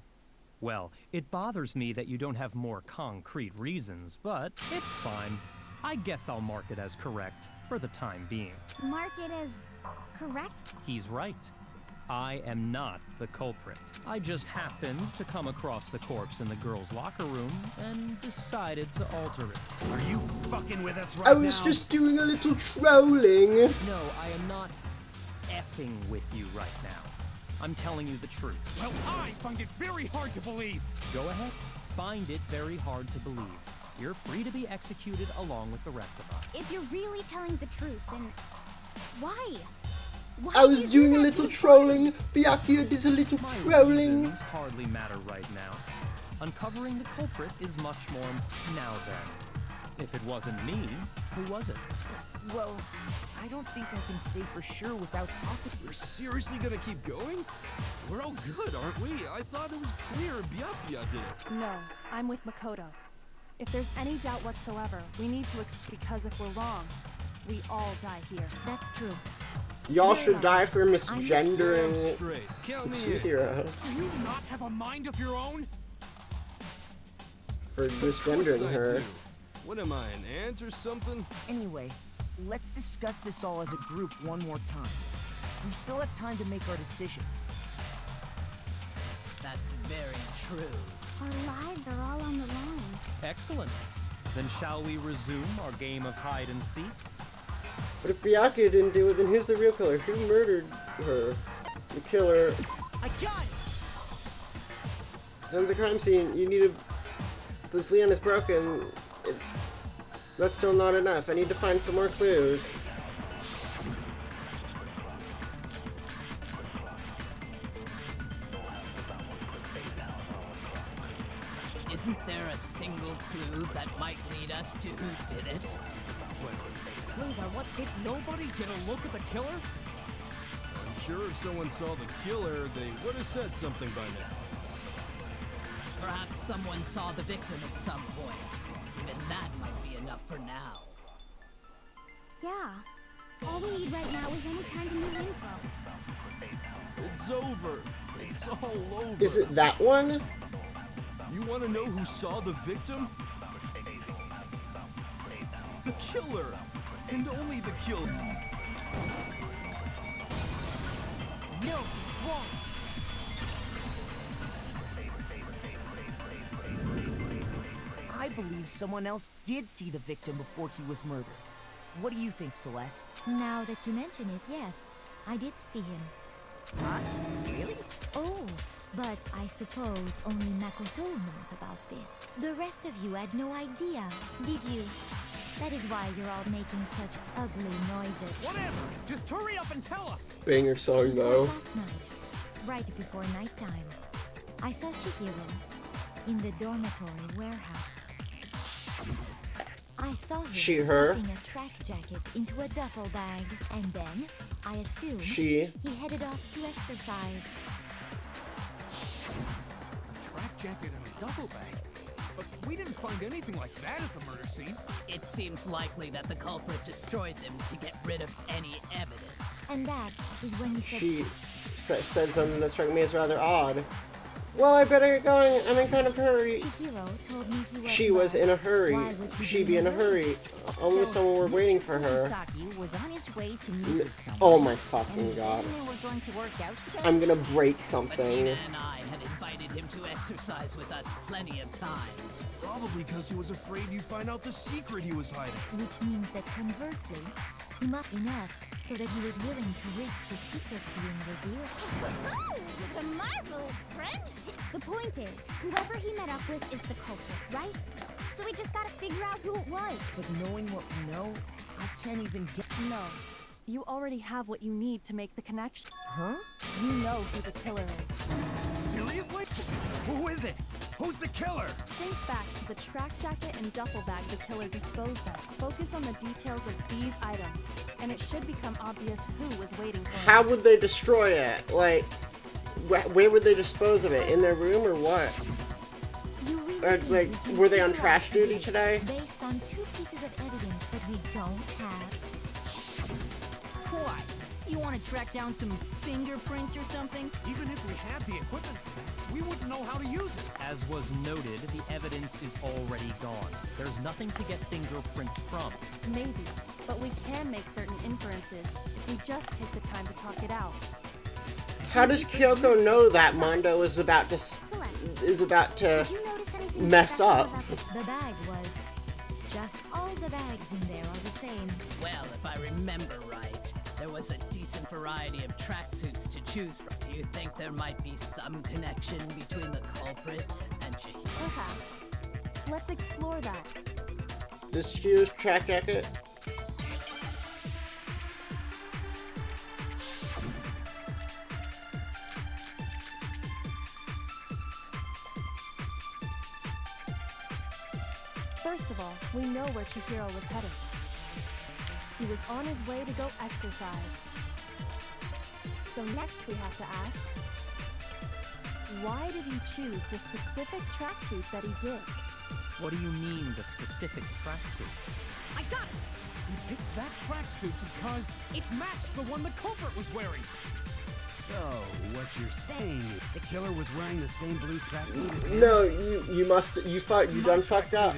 Well, it bothers me that you don't have more concrete reasons, but it's fine. I guess I'll mark it as correct for the time being. Mark it as correct? He's right. I am not the culprit. I just happened to come across the corpse in the girls' locker room and decided to alter it. Are you fucking with us right I now? was just doing a little trolling. No, I am not effing with you right now. I'm telling you the truth. Well, I find it very hard to believe. Go ahead. Find it very hard to believe. You're free to be executed along with the rest of us. If you're really telling the truth, then why? Why I was doing a little trolling. Byakuya did a little My trolling. reasons hardly matter right now. Uncovering the culprit is much more now then. If it wasn't me, who was it? Well, I don't think I can say for sure without talking. We're seriously gonna keep going? We're all good, aren't we? I thought it was clear Byakuya did it. No, I'm with Makoto. If there's any doubt whatsoever, we need to because if we're wrong, we all die here. That's true. Y'all should die for misgendering Straight. Count me in. Chihiro. Do you not have a mind of your own? For Of course misgendering I her. do. What am I, an ant or something? Anyway, let's discuss this all as a group one more time. We still have time to make our decision. That's very true. Our lives are all on the line. Excellent. Then shall we resume our game of hide and seek? But if Byakuya didn't do it, then who's the real killer? Who murdered her? The killer. I got it! Sounds a crime scene. You need to... The Leon is broken. That's still not enough. I need to find some more clues. Isn't there a single clue that might lead us to who did it? Clues are what did Nobody get a look at the killer? I'm sure if someone saw the killer, they would have said something by now. Perhaps someone saw the victim at some point. Even that might be enough for now. Yeah. All we need right now is any kind of new info. It's over. It's all over. Is it that one? You want to know who saw the victim? The killer! And only the killer. No, it's wrong. I believe someone else did see the victim before he was murdered. What do you think, Celeste? Now that you mention it, yes, I did see him. Huh? Really? Oh, but I suppose only Makoto knows about this. The rest of you had no idea, did you? That is why you're all making such ugly noises. Whatever! Just hurry up and tell us! Banger song though. Last night, right before nighttime, I saw Chihiro in the dormitory warehouse. I saw him stuffing a track jacket into a duffel bag, and then, I assume, he headed off to exercise. A track jacket and a duffel bag? But we didn't find anything like that at the murder scene. It seems likely that the culprit destroyed them to get rid of any evidence. And that is when he said... She said something that struck me as rather odd. Well, I better get going. I'm in kind of a hurry. Chihiro told me he was... She was in a hurry. She be in a hurry. Only someone were waiting for her. Was on his way to meet with someone. Oh my fucking god. They were going to work out together. I'm gonna break something. But Nina and I had invited him to exercise with us plenty of times. Probably because he was afraid you'd find out the secret he was hiding. Which means that conversely, he mucked enough so that he was willing to risk his secret being revealed. Oh, the marvelous friendship! The point is, whoever he met up with is the culprit, right? So we just gotta figure out who it was. But knowing what we know, I can't even get... No. You already have what you need to make the connection. Huh? You know who the killer is. Seriously? Who is it? Who's the killer? Think back to the track jacket and duffel bag the killer disposed of. Focus on the details of these items, and it should become obvious who was waiting for him. How would they destroy it? Like, where would they dispose of it? In their room or what? Like, were they on trash duty today? Based on two pieces of evidence that we don't have. What? You want to track down some fingerprints or something? Even if we had the equipment for that, we wouldn't know how to use it. As was noted, the evidence is already gone. There's nothing to get fingerprints from. Maybe, but we can make certain inferences if we just take the time to talk it out. How does Kyoko know that Mondo is about to mess up? The bag was just all the bags in there are the same. Well, if I remember right, there was a decent variety of tracksuits to choose from. Do you think there might be some connection between the culprit and Chihiro? Perhaps. Let's explore that. Does she use track jacket? First of all, we know where Chihiro was headed. He was on his way to go exercise. So next we have to ask, why did he choose the specific tracksuit that he did? What do you mean, the specific tracksuit? I got it! He picked that tracksuit because it matched the one the culprit was wearing. So, what you're saying is the killer was wearing the same blue tracksuit as him? No, you done fucked up.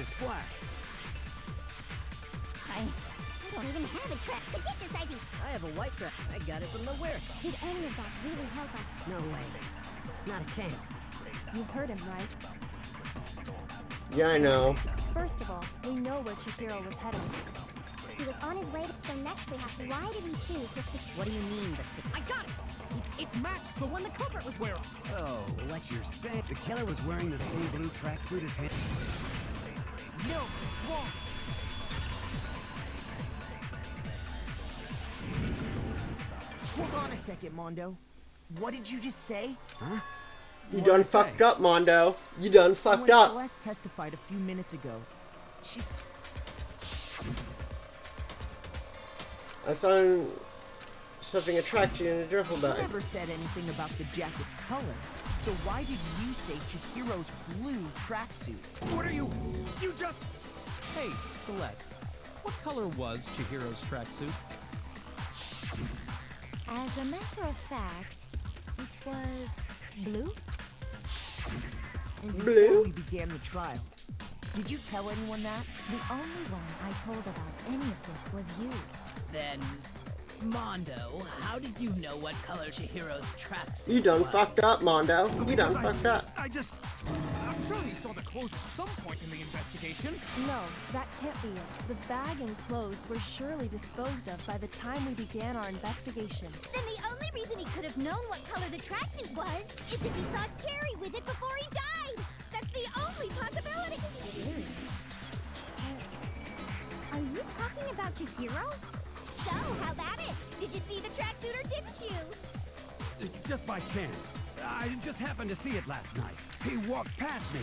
I don't even have a track. It's exercising. I have a white track. I got it from the warehouse. Did any of that really help us? No way. Not a chance. You heard him, right? Yeah, I know. First of all, we know where Chihiro was headed. He was on his way, so next we have to... Why did he choose the specific... What do you mean, the specific... I got it! It matched the one the culprit was wearing. So, what you're saying, the killer was wearing the same blue tracksuit as him? No, it's wrong. second, Mondo. What did you just say? Huh? You done fucked up, Mondo. You done fucked when up. Celeste testified a few minutes ago, she's... I saw him shoving a track in a duffel She bag. never said anything about the jacket's color. So why did you say Chihiro's blue tracksuit? What are you? You just... Hey, Celeste. What color was Chihiro's tracksuit? As a matter of fact, it was blue. And Blue? before we began the trial, did you tell anyone that? The only one I told about any of this was you. Then, Mondo, how did you know what color Chihiro's tracksuit You done was? fucked up, Mondo. You done Because fucked up. I'm sure he saw the clothes at some point in the investigation. No, that can't be it. The bag and clothes were surely disposed of by the time we began our investigation. Then the only reason he could have known what color the tracksuit was is if he saw Cherry with it before he died. That's the only possibility. Are you talking about Chihiro? So, how about it? Did you see the tracksuit or didn't you? Just by chance. I just happened to see it last night. He walked past me,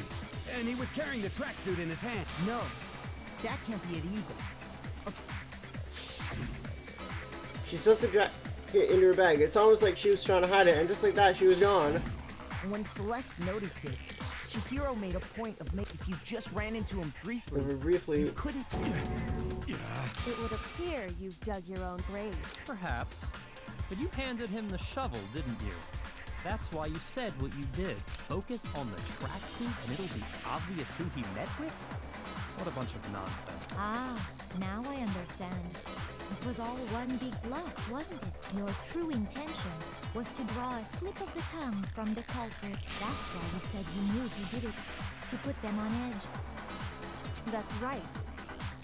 and he was carrying the tracksuit in his hand. No, that can't be it either. She slipped the jacket into her bag. It's almost like she was trying to hide it, and just like that, she was gone. When Celeste noticed it, Chihiro made a point of making if you just ran into him briefly. You couldn't. It would appear you dug your own grave. Perhaps. But you handed him the shovel, didn't you? That's why you said what you did. Focus on the tracksuit and it'll be obvious who he met with? What a bunch of nonsense. Ah, now I understand. It was all one big bluff, wasn't it? Your true intention was to draw a slip of the tongue from the culprit. That's why you said you knew he did it, to put them on edge. That's right.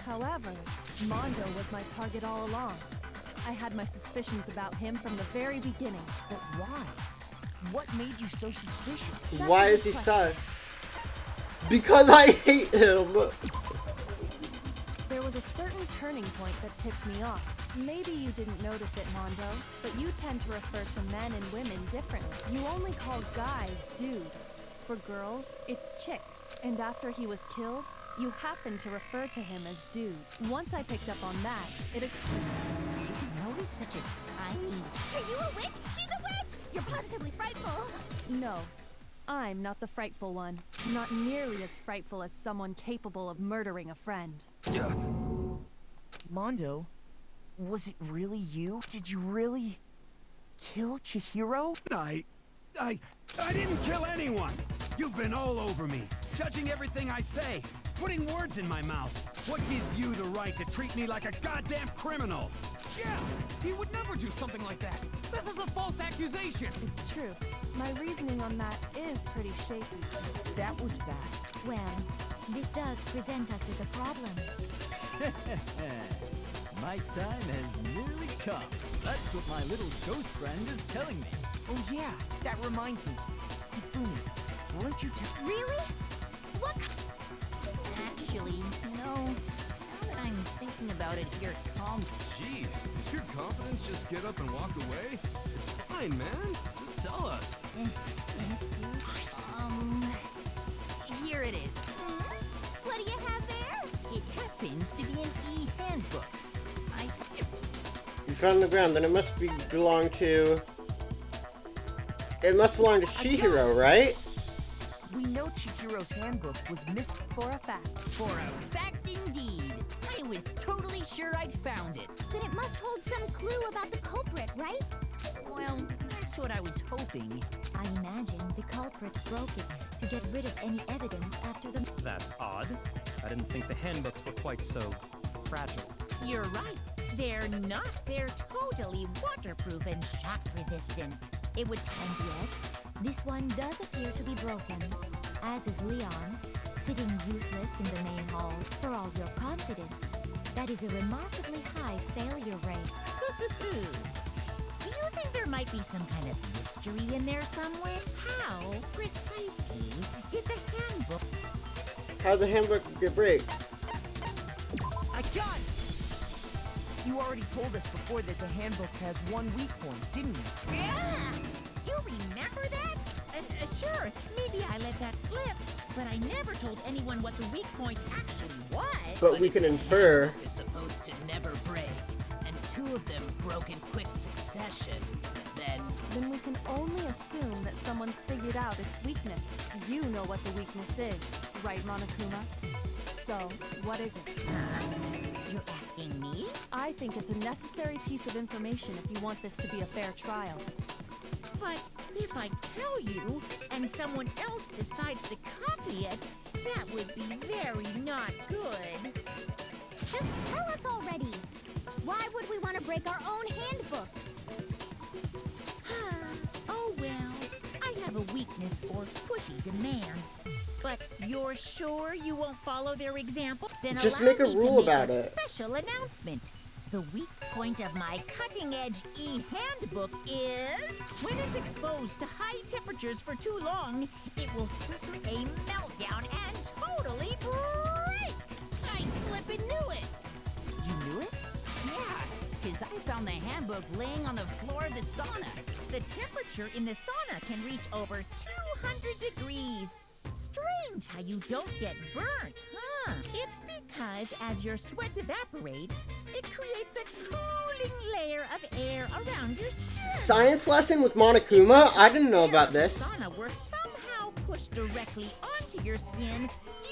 However, Mondo was my target all along. I had my suspicions about him from the very beginning. But why? What made you so suspicious? Why is he sus? Because I hate him. There was a certain turning point that tipped me off. Maybe you didn't notice it, Mondo, but you tend to refer to men and women differently. You only call guys dude. For girls, it's chick. And after he was killed, you happened to refer to him as dude. Once I picked up on that, it You notice such a tiny... Are you a witch? She's a witch! You're positively frightful. No. I'm not the frightful one. Not nearly as frightful as someone capable of murdering a friend. Mondo, was it really you? Did you really kill Chihiro? I didn't kill anyone! You've been all over me, judging everything I say, putting words in my mouth. What gives you the right to treat me like a goddamn criminal? Yeah, he would never do something like that. This is a false accusation. It's true. My reasoning on that is pretty shaky. That was fast. Well, this does present us with a problem. My time has nearly come. That's what my little ghost friend is telling me. Oh yeah, that reminds me. Khepri, weren't you Really? What? Actually, no. Now that I'm thinking about it here, calm. Jeez, does your confidence just get up and walk away? It's fine, man. Just tell us. Here it is. What do you have there? It happens to be an e-handbook. You found the ground, then it must belong to... It must belong to Chihiro, right? We know Chihiro's handbook was missing. For a fact. For a fact indeed. I was totally sure I'd found it. Then it must hold some clue about the culprit, right? Well, that's what I was hoping. I imagine the culprit broke it to get rid of any evidence after the... That's odd. I didn't think the handbooks were quite so fragile. You're right. They're not. They're totally waterproof and shock resistant. It would... And yet, this one does appear to be broken, as is Leon's, sitting useless in the main hall. For all your confidence, that is a remarkably high failure rate. Do you think there might be some kind of mystery in there somewhere? How precisely did the handbook... How'd the handbook get break? I got it! You already told us before that the handbook has one weak point, didn't you? Yeah! You remember that? Sure, maybe I let that slip, but I never told anyone what the weak point actually was. But we can infer. Is supposed to never break, and two of them broke in quick succession. Then we can only assume that someone's figured out its weakness. You know what the weakness is, right, Monokuma? So, what is it? You're asking me? I think it's a necessary piece of information if you want this to be a fair trial. But if I tell you, and someone else decides to copy it, that would be very not good. Just tell us already. Why would we want to break our own handbooks? Oh well, I have a weakness for pushy demands. But you're sure you won't follow their example? Then just allow make a me rule to make about a it. special announcement. The weak point of my cutting-edge e-handbook is when it's exposed to high temperatures for too long, it will suffer a meltdown and totally break. I flippin' knew it! You knew it? Yeah, because I found the handbook laying on the floor of the sauna. The temperature in the sauna can reach over 200 degrees. Strange how you don't get burnt, huh? It's because as your sweat evaporates, it creates a cooling layer of air around your skin. Science lesson with Monokuma? I didn't know about this. If the sauna were somehow pushed directly onto your skin,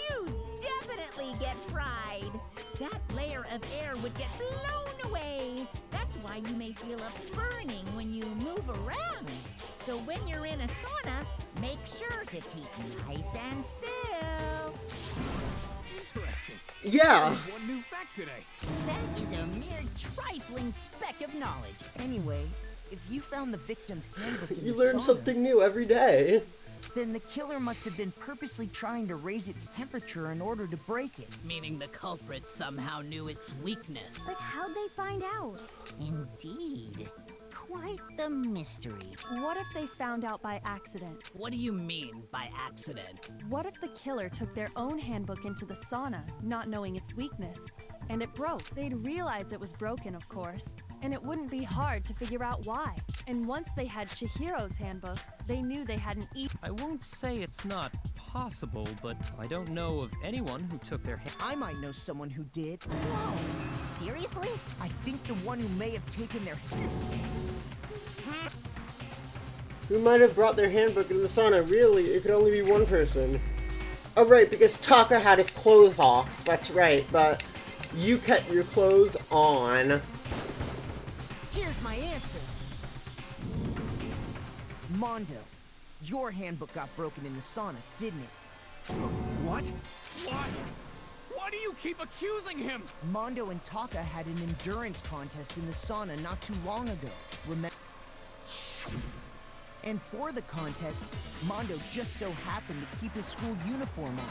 you definitely get fried. That layer of air would get blown away. That's why you may feel a burning when you move around. So when you're in a sauna, make sure to keep nice and still. Interesting. Yeah. One new fact today. That is a mere trifling speck of knowledge. Anyway, if you found the victim's handbook in You the learn sauna, something new every day. then the killer must have been purposely trying to raise its temperature in order to break it. Meaning the culprit somehow knew its weakness. But how'd they find out? Indeed. Quite the mystery. What if they found out by accident? What do you mean by accident? What if the killer took their own handbook into the sauna, not knowing its weakness, and it broke? They'd realize it was broken, of course, and it wouldn't be hard to figure out why. And once they had Chihiro's handbook, they knew they hadn't I won't say it's not possible, but I don't know of anyone who took their hand. I might know someone who did. Whoa, seriously? I think the one who may have taken their Who might have brought their handbook into the sauna? Really, it could only be one person. Oh right, because Taka had his clothes off. That's right, but you kept your clothes on. Here's my answer. Mondo, your handbook got broken in the sauna, didn't it? What? Why? Why do you keep accusing him? Mondo and Taka had an endurance contest in the sauna not too long ago. Remember? And for the contest, Mondo just so happened to keep his school uniform on.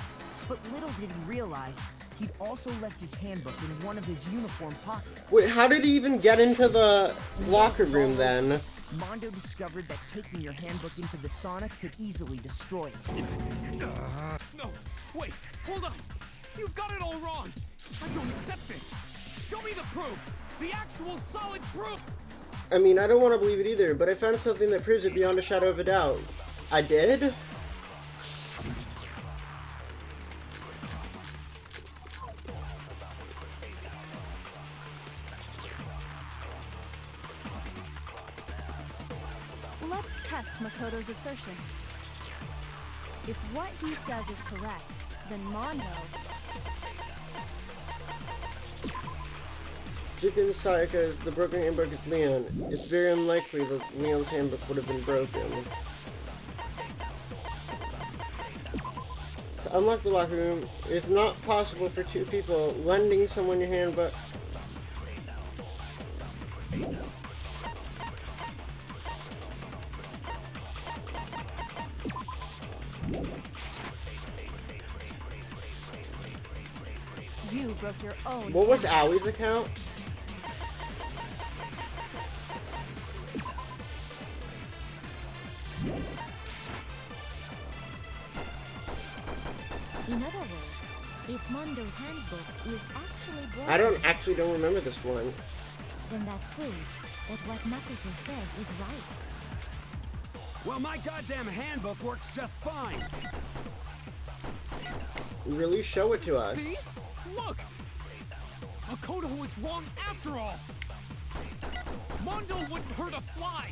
But little did he realize, he'd also left his handbook in one of his uniform pockets. Wait, how did he even get into the locker room then? Mondo discovered that taking your handbook into the sauna could easily destroy it. No, wait, hold on. You've got it all wrong. I don't accept this. Show me the proof. The actual solid proof. I mean, I don't want to believe it either, but I found something that proves it beyond a shadow of a doubt. I did? Let's test Makoto's assertion. If what he says is correct, then Mondo... Chicken Sayaka's the broken handbook is Leon. It's very unlikely that Leon's handbook would have been broken. To unlock the locker room, it's not possible for two people lending someone your handbook. You broke your own... What was Awie's account? In other words, if Mondo's handbook is actually broken, I don't remember this one. then that proves that what Makoto said is right. Well, my goddamn handbook works just fine. Really show it to us. See? Look! Makoto was wrong after all! Mondo wouldn't hurt a fly!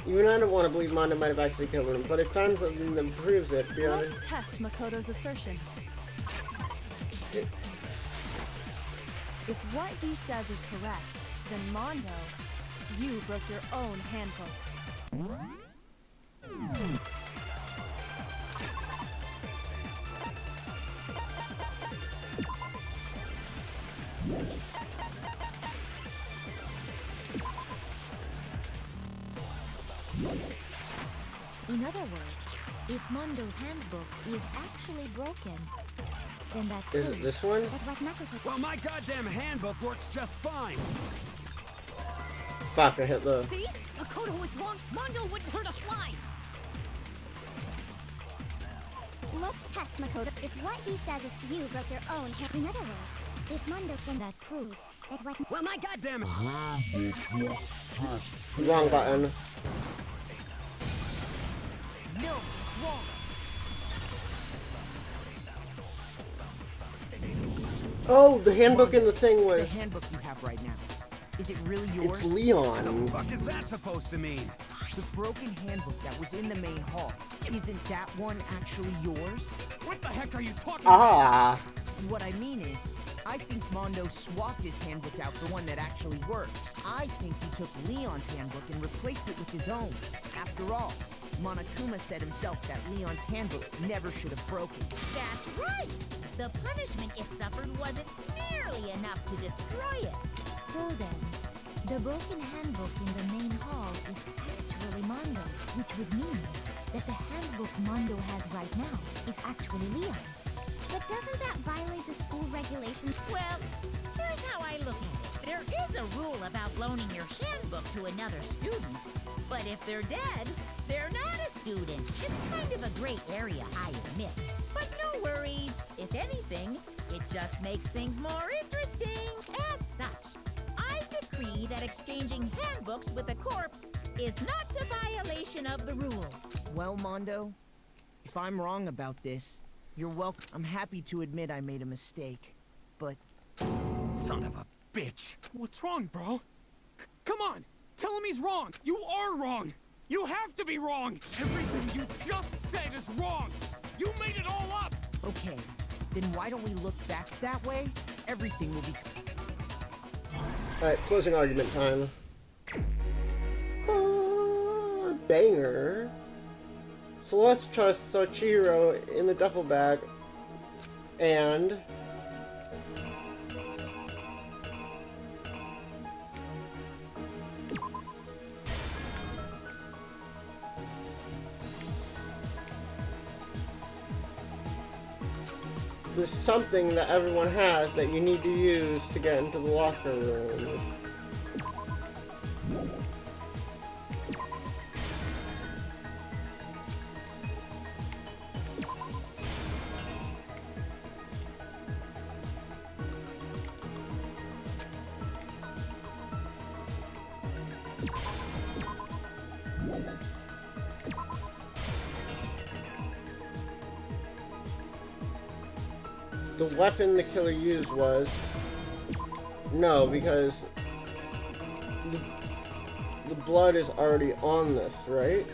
Even I don't want to believe Mondo might have actually killed him, but I found something that proves it, to be honest. Let's test Makoto's assertion. If what he says is correct, then Mondo, you broke your own handbook. In other words, if Mondo's handbook is actually broken, then that Is proves it this one? that what Makoto... Well, my goddamn handbook works just fine. Fuck, I hit the... See? Makoto was wrong. Mondo wouldn't hurt a fly. Let's test Makoto. If what he says is you broke your own hand. In other words, if Mondo then that proves that what... Well, my goddamn... Wrong button. No, it's wrong. Oh, the handbook in the thing The was... handbook you have right now. Is it really yours? It's Leon. What the fuck is that supposed to mean? The broken handbook that was in the main hall, isn't that one actually yours? What the heck are you talking about? Ah. What I mean is, I think Mondo swapped his handbook out for one that actually works. I think he took Leon's handbook and replaced it with his own. After all, Monokuma said himself that Leon's handbook never should have broken. That's right! The punishment it suffered wasn't nearly enough to destroy it. So then, the broken handbook in the main hall is actually Mondo, which would mean that the handbook Mondo has right now is actually Leon's. But doesn't that violate the school regulations? Well, here's how I look at it. There is a rule about loaning your handbook to another student, but if they're dead, they're not a student. It's kind of a gray area, I admit. But no worries. If anything, it just makes things more interesting. As such, I decree that exchanging handbooks with a corpse is not a violation of the rules. Well, Mondo, if I'm wrong about this, you're welcome. I'm happy to admit I made a mistake, but... Son of a bitch. What's wrong, bro? Come on! Tell him he's wrong! You are wrong! You have to be wrong! Everything you just said is wrong! You made it all up! Okay, then why don't we look back that way? Everything will be... Alright, closing argument time. Banger. Celeste trusts Chihiro in the duffel bag, and... there's something that everyone has that you need to use to get into the locker room. The weapon the killer used was... no, because the blood is already on this, right?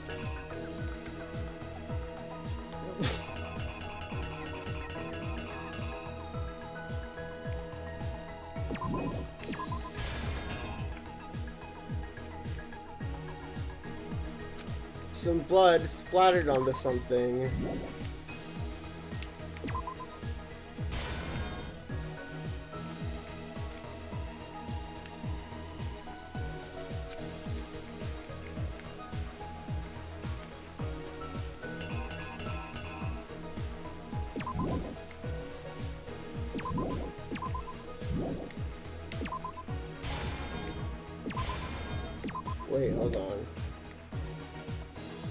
Some blood splattered onto something. Wait, hold on.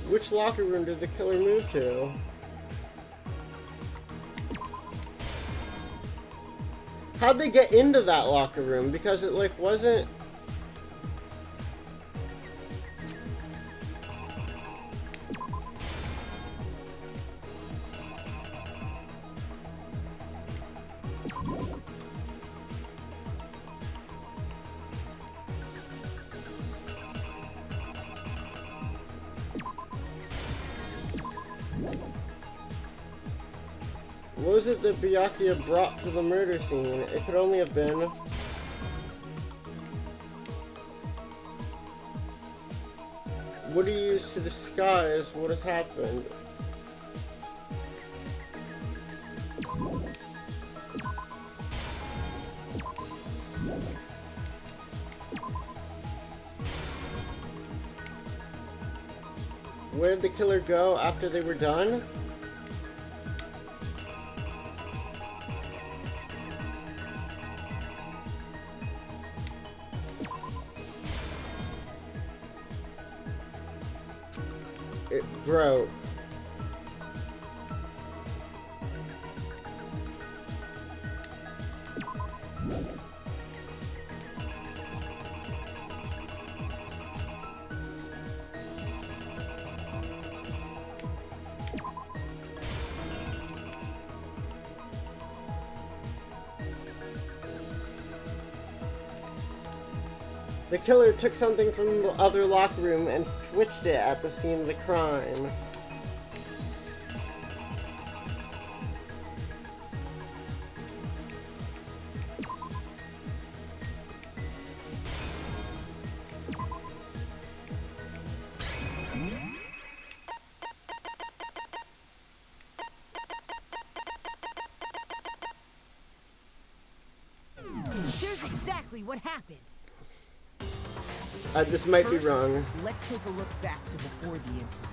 Which which locker room did the killer move to? How'd they get into that locker room? Because it, like, wasn't... What was it that Byakuya brought to the murder scene? It could only have been... What do you use to disguise what has happened? Where did the killer go after they were done? It broke. The killer took something from the other locker room and switched it at the scene of the crime. Here's exactly what happened. This might First, be wrong. Let's take a look back to before the incident.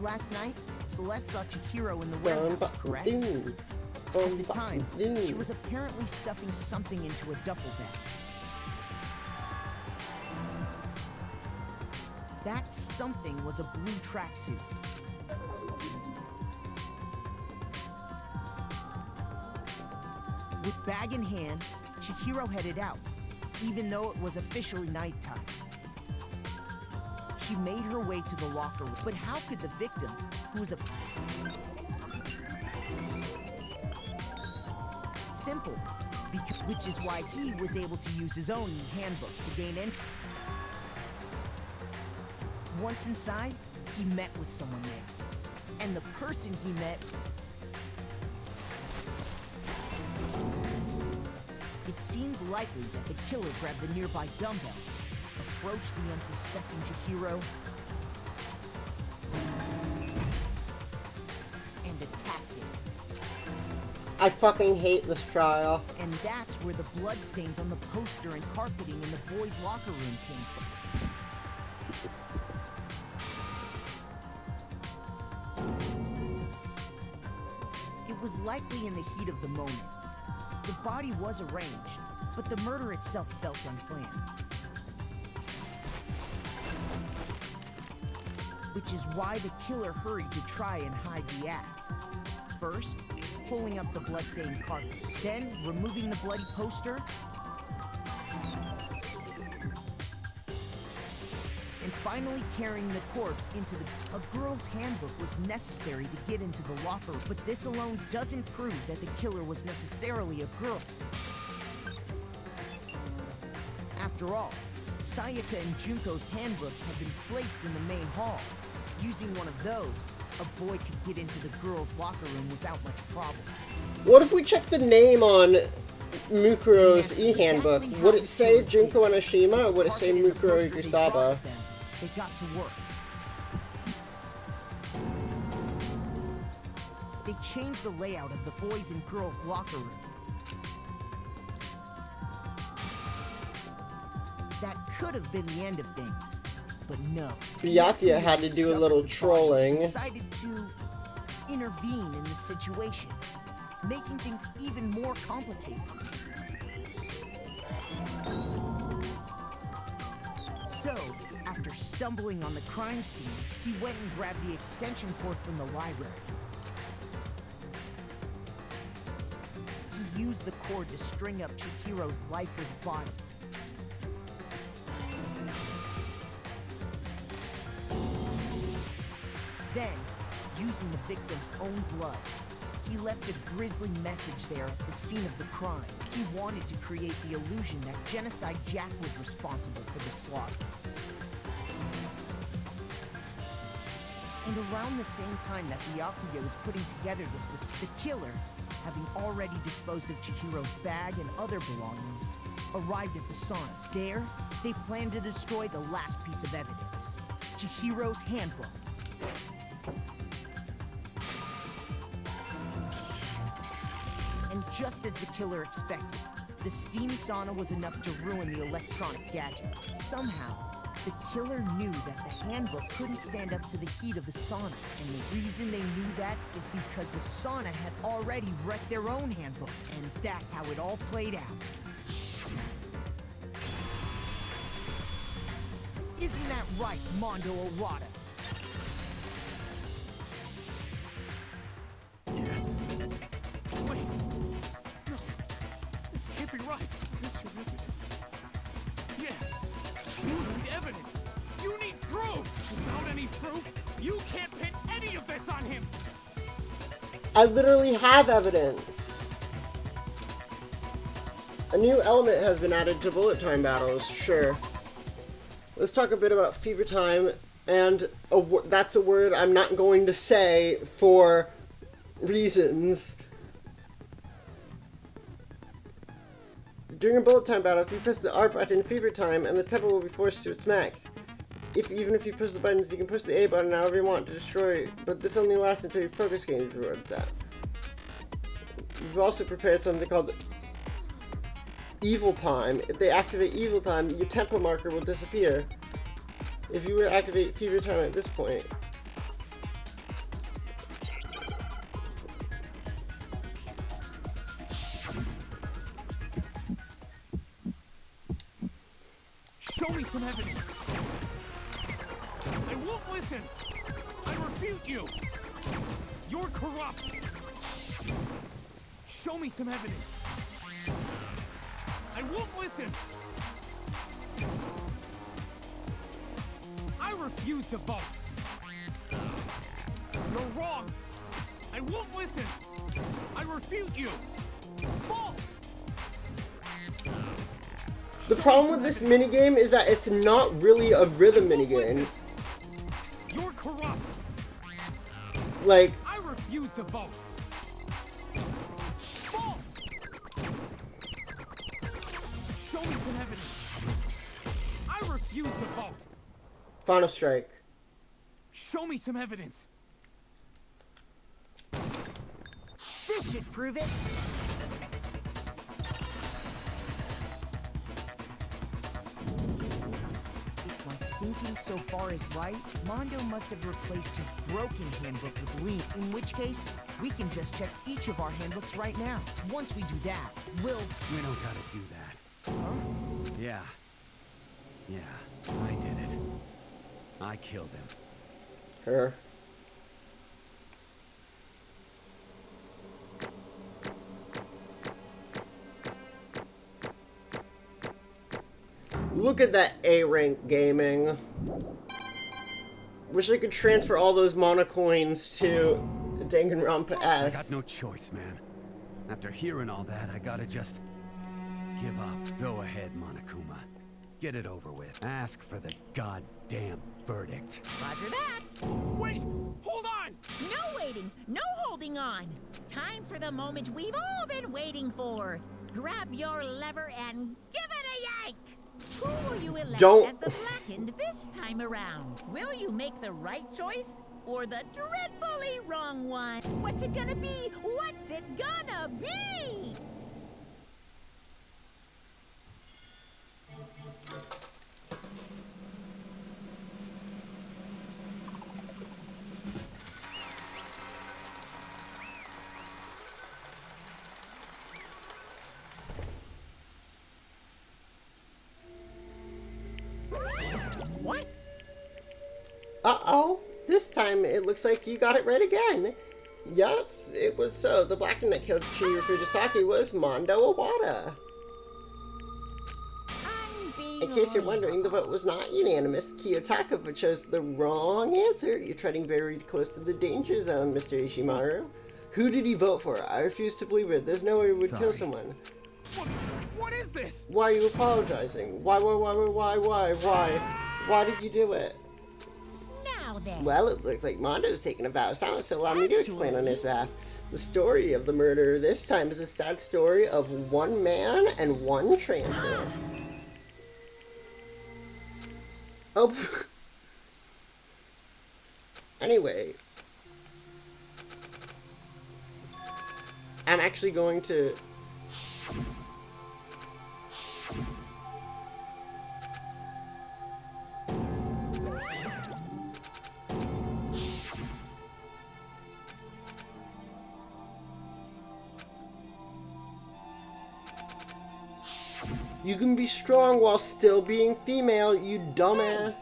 Last night, Celeste saw Chihiro in the warehouse, correct? At the time, she was apparently stuffing something into a duffel bag. That something was a blue tracksuit. With bag in hand, Chihiro headed out, even though it was officially nighttime. She made her way to the locker room, but how could the victim, who was a... Simple, which is why he was able to use his own handbook to gain entry. Once inside, he met with someone there, and the person he met... It seems likely that the killer grabbed the nearby dumbbell, approached the unsuspecting Chihiro, and attacked him. I fucking hate this trial. And that's where the bloodstains on the poster and carpeting in the boys' locker room came from. It was likely in the heat of the moment. The body was arranged, but the murder itself felt unplanned. Which is why the killer hurried to try and hide the act. First, pulling up the bloodstained carpet, then removing the bloody poster, and finally carrying the corpse into the... A girl's handbook was necessary to get into the locker room, but this alone doesn't prove that the killer was necessarily a girl. After all, Sayaka and Junko's handbooks had been placed in the main hall. Using one of those, a boy could get into the girls' locker room without much problem. What if we check the name on Mukuro's e-handbook? Would it say Junko Anashima or would it say Mukuro Yusaba? They got to work. They changed the layout of the boys' and girls' locker room. That could have been the end of things, but no. Byakuya had to do a little trolling. Decided to intervene in the situation, making things even more complicated. So, after stumbling on the crime scene, he went and grabbed the extension cord from the library. He used the cord to string up Chihiro's lifeless body. Then, using the victim's own blood, he left a grisly message there at the scene of the crime. He wanted to create the illusion that Genocide Jack was responsible for the slaughter. And around the same time that Byakuya was putting together this list, the killer, having already disposed of Chihiro's bag and other belongings, arrived at the sauna. There, they planned to destroy the last piece of evidence, Chihiro's handbook. And just as the killer expected, the steam sauna was enough to ruin the electronic gadget. Somehow, the killer knew that the handbook couldn't stand up to the heat of the sauna. And the reason they knew that is because the sauna had already wrecked their own handbook. And that's how it all played out. Isn't that right, Mondo Owada? Wait. No. This can't be right. This should evidence. Yeah. You need evidence. You need proof. Without any proof, you can't pin any of this on him. I literally have evidence. A new element has been added to bullet time battles. Sure. Let's talk a bit about fever time, and that's a word I'm not going to say for reasons. During a bullet time battle, if you press the R button in fever time, and the tempo will be forced to its max. Even if you push the buttons, you can push the A button however you want to destroy, but this only lasts until your focus gain is rewarded that. We've also prepared something called Evil Time. If they activate Evil Time, your tempo marker will disappear. If you were to activate Fever Time at this point, show me some evidence. I won't listen. I refute you. You're corrupt. Show me some evidence. I won't listen. I refuse to vote. You're wrong. I won't listen. I refute you. False. the problem with this minigame is that it's not really a rhythm minigame. You're corrupt. Like, I refuse to vote. False. Show me some evidence. I refuse to vote. Final strike. Show me some evidence. This should prove it. If my thinking so far is right, Mondo must have replaced his broken handbook with Lean, in which case, we can just check each of our handbooks right now. Once we do that, we'll... We don't gotta do that. Huh? Yeah. Yeah, I did it. I killed him. Her. Look at that A-rank gaming. Wish I could transfer all those monocoins to Danganronpa S. I got no choice, man. After hearing all that, I gotta just give up. Go ahead, Monokuma. Get it over with. Ask for the goddamn verdict. Roger that. Wait! Hold on! No waiting, no holding on. Time for the moment we've all been waiting for. Grab your lever and give it a yank! Who will you elect as the Blackened this time around? Will you make the right choice or the dreadfully wrong one? What's it gonna be? What's it gonna be? This time, it looks like you got it right again. Yes, it was so. The black thing that killed Chihiro Fujisaki was Mondo Iwata. In case you're wondering, the vote was not unanimous. Kiyotaka chose the wrong answer. You're treading very close to the danger zone, Mr. Ishimaru. Who did he vote for? I refuse to believe it. There's no way he would kill someone. What is this? Why are you apologizing? Why? Why did you do it? Now then. Well, it looks like Mondo's taking a vow of silence, so allow me to explain on his behalf. The story of the murder this time is a sad story of one man and one transfer. Oh. Anyway. I'm actually going to... You can be strong while still being female, you dumbass.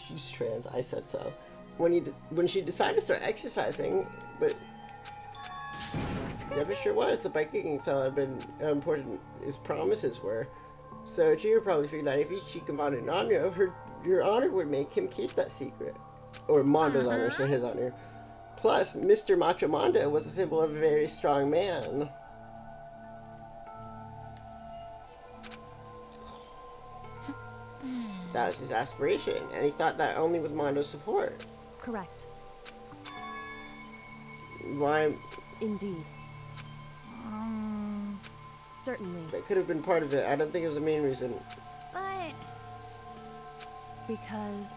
She's trans, I said so. When she decided to start exercising, but never sure was. The biking fella had been how important his promises were. So Chihiro probably figured that if she confided in honor, your honor would make him keep that secret. Or Mondo's honor, so his honor. Plus, Mr. Macho Mondo was a symbol of a very strong man. That was his aspiration, and he thought that only with Mondo's support. Correct. Why? Indeed. Certainly. That could have been part of it. I don't think it was the main reason. But... Because...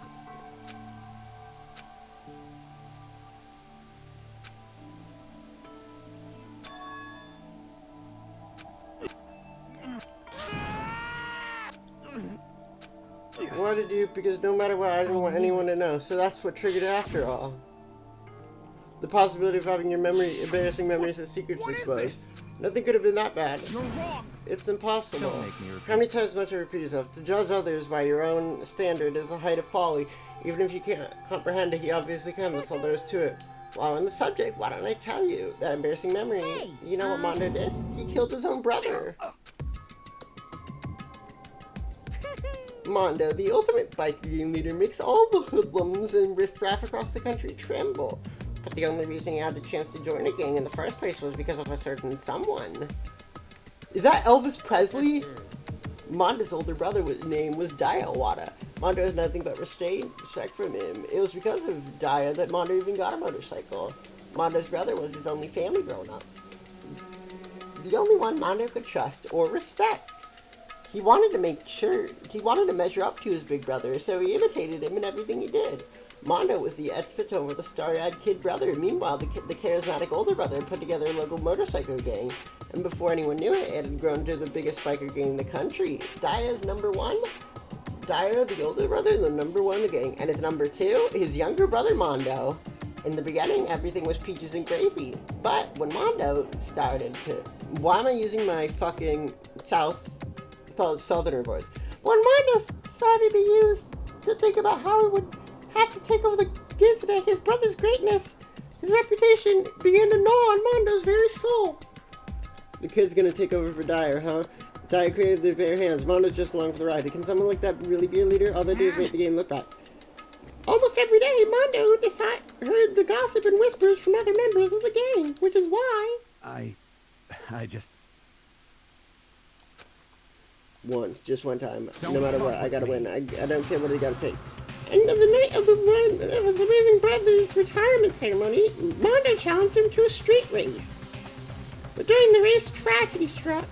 Why did you? Because no matter what, I didn't want anyone to know. So that's what triggered it after all. The possibility of having your embarrassing memories and secrets exposed. Nothing could have been that bad. You're wrong. It's impossible. Don't make me repeat. How many times must you repeat yourself? To judge others by your own standard is a height of folly. Even if you can't comprehend it, he obviously can. That's all there is to it. While on the subject, why don't I tell you that embarrassing memory? Hey, You know what Mondo did? He killed his own brother. Mondo, the ultimate bike gang leader, makes all the hoodlums and riffraff across the country tremble. But the only reason he had the chance to join a gang in the first place was because of a certain someone. Is that Elvis Presley? Mondo's older brother's name was Daya Iwata. Mondo has nothing but respect from him. It was because of Daya that Mondo even got a motorcycle. Mondo's brother was his only family growing up. The only one Mondo could trust or respect. He wanted to measure up to his big brother, so he imitated him in everything he did. Mondo was the epitome of the star-eyed kid brother. Meanwhile, the charismatic older brother put together a local motorcycle gang, and before anyone knew it, it had grown to the biggest biker gang in the country. Daya's number one. Daya, the older brother, the number one in the gang, and his number two, his younger brother Mondo. In the beginning, everything was peaches and gravy, but when Mondo started to... Why am I using my fucking southerner voice? When Mondo started to think about how he would have to take over the Disney, his brother's greatness, his reputation began to gnaw on Mondo's very soul. The kid's gonna take over for Dyer, huh? Dyer created the bare hands. Mondo's just along for the ride. Can someone like that really be a leader? All they do is make the game look bad. Almost every day, Mondo heard the gossip and whispers from other members of the gang, which is why... I just... Just one time. No matter what, I gotta win. I don't care what they gotta take. And on the night of his amazing brother's retirement ceremony, Mondo challenged him to a street race. But during the race, tragedy struck.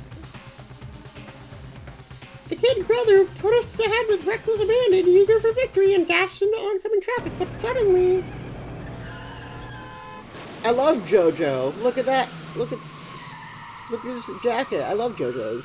The kid brother pushed ahead with reckless abandon, eager for victory, and dashed into oncoming traffic. But suddenly... I love JoJo. Look at that. Look at this jacket. I love JoJo's.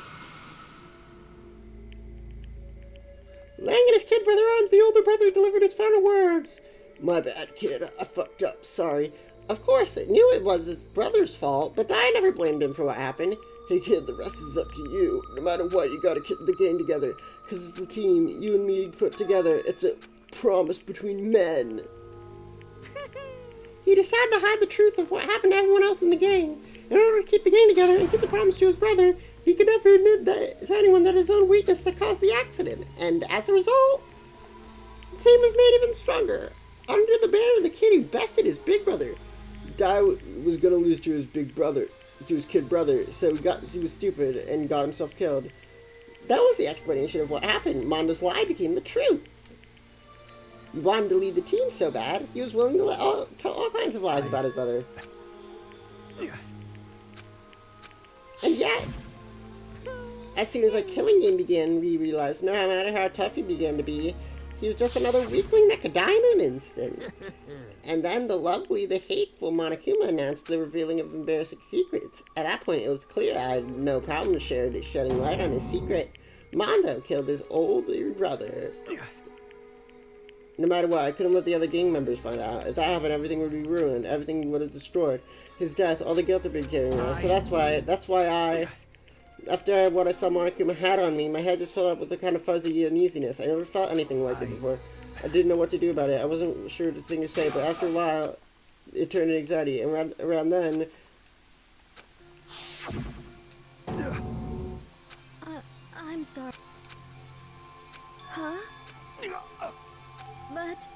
Laying in his kid brother's arms, the older brother delivered his final words. My bad, kid. I fucked up. Sorry. Of course, it knew it was his brother's fault, but I never blamed him for what happened. Hey, kid, the rest is up to you. No matter what, you gotta keep the game together. Because it's the team you and me put together. It's promise between men. He decided to hide the truth of what happened to everyone else in the gang. In order to keep the gang together and keep the promise to his brother, he could never admit that to anyone that his own weakness that caused the accident. And as a result, the team was made even stronger. Under the banner, the kid who bested his big brother was gonna lose to his big brother, to his kid brother, so he was stupid and got himself killed. That was the explanation of what happened. Mondo's lie became the truth. He wanted to lead the team so bad, he was willing to tell all kinds of lies about his brother. And yet, as soon as our killing game began, we realized no matter how tough he began to be, he was just another weakling that could die in an instant. And then the lovely, the hateful Monokuma announced the revealing of embarrassing secrets. At that point, it was clear I had no problem shedding light on his secret. Mondo killed his older brother. No matter what, I couldn't let the other gang members find out. If that happened, everything would be ruined. Everything would have destroyed. His death, all the guilt had been carrying around. So that's why I, after what I saw Monokuma had on me, my head just filled up with a kind of fuzzy uneasiness. I never felt anything like it before. I didn't know what to do about it. I wasn't sure the thing to say, but after a while, it turned into anxiety. And around then... I'm sorry. Huh? But...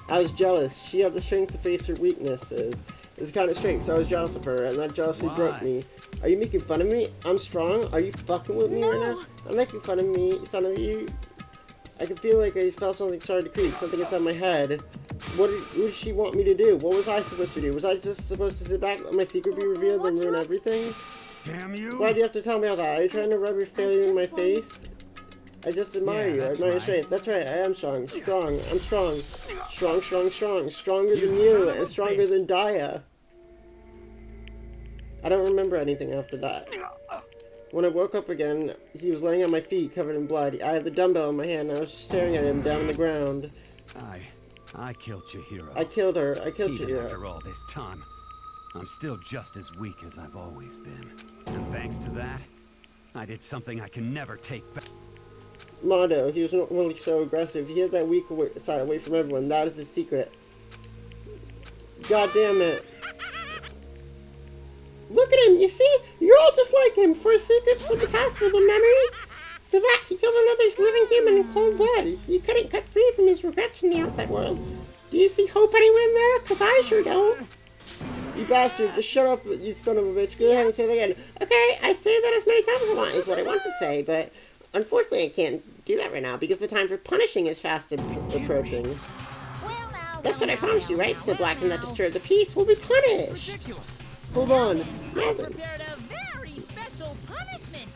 I was jealous. She had the strength to face her weaknesses. It was kind of strength, so I was jealous of her, and that jealousy broke me. Are you making fun of me? I'm strong? Are you fucking with me right now? I'm making fun of you. I can feel like I felt something started to creep, something inside my head. What did she want me to do? What was I supposed to do? Was I just supposed to sit back and let my secret be revealed and ruin everything? Damn you! Why do you have to tell me all that? Are you trying to rub your failure in my face? I just admire you. I admire your strength. That's right, I am strong. Strong. I'm strong. Strong. Stronger than you, and stronger than Daya. I don't remember anything after that. When I woke up again, he was laying on my feet, covered in blood. I had the dumbbell in my hand, and I was just staring at him down on the ground. I killed Chihiro. I killed her. I killed Even Chihiro. after all this time, I'm still just as weak as I've always been. And thanks to that, I did something I can never take back. Mondo, he was not really so aggressive. He had that weak side away from everyone. That is his secret. God damn it. Look at him, you see? You're all just like him. For his secrets from the past, for the memory. For that, he killed another living human in cold blood. He couldn't cut free from his regrets from the outside world. Do you see hope anywhere in there? Because I sure don't. You bastard, just shut up, you son of a bitch. Go ahead and say that again. Okay, I say that as many times as I want, is what I want to say, but unfortunately I can't do that right now because the time for punishing is fast approaching. That's what I promised you, right? The black that disturbed the peace will be punished. Hold on. I prepared a very special punishment.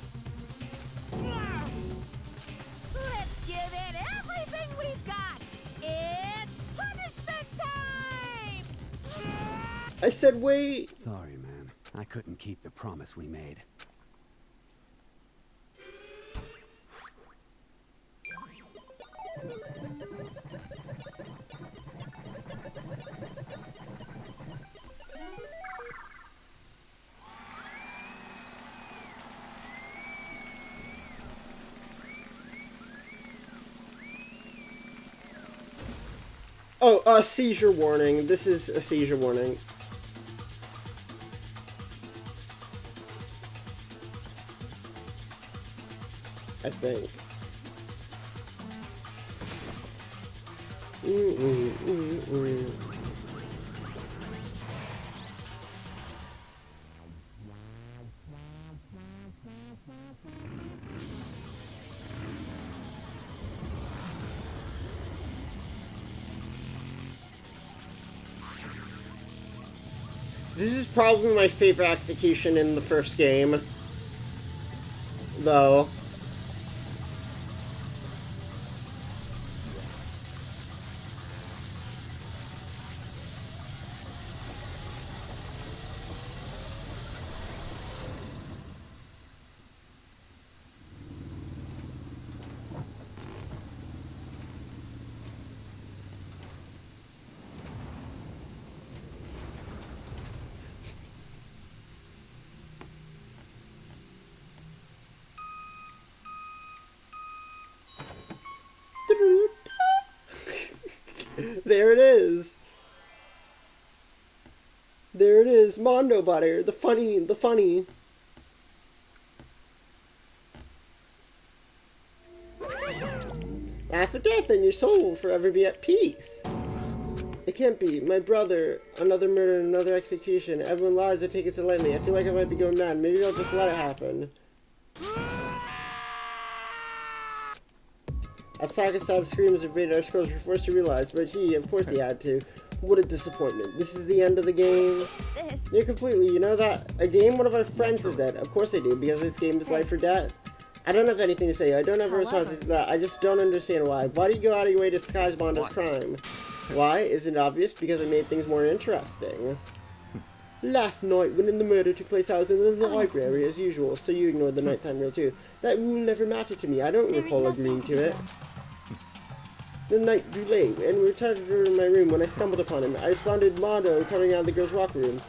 Let's give it everything we've got. It's punishment time! I said wait. Sorry, man. I couldn't keep the promise we made. Oh, seizure warning. This is a seizure warning. I think. This is probably my favorite execution in the first game, though. There it is. There it is. Mondo butter. The funny. Laugh at death and your soul will forever be at peace. It can't be. My brother. Another murder, another execution. Everyone lies, I take it so lightly. I feel like I might be going mad. Maybe I'll just let it happen. As Saga's sound screams invaded our skulls, we're forced to realize, but of course he had to. What a disappointment. This is the end of the game. You're completely, you know that? A game, one of our friends is dead. Of course I do, because this game is life or death. I don't have anything to say. I don't have a response to that. I just don't understand why. Why do you go out of your way to disguise Mondo's crime? Why? Isn't it obvious? Because it made things more interesting. Last night, when the murder took place, I was in the library as usual, so you ignored the nighttime rule too. That rule never mattered to me. I don't recall agreeing to it. The night grew late, and we returned to my room when I stumbled upon him. I responded Mondo coming out of the girls' locker room.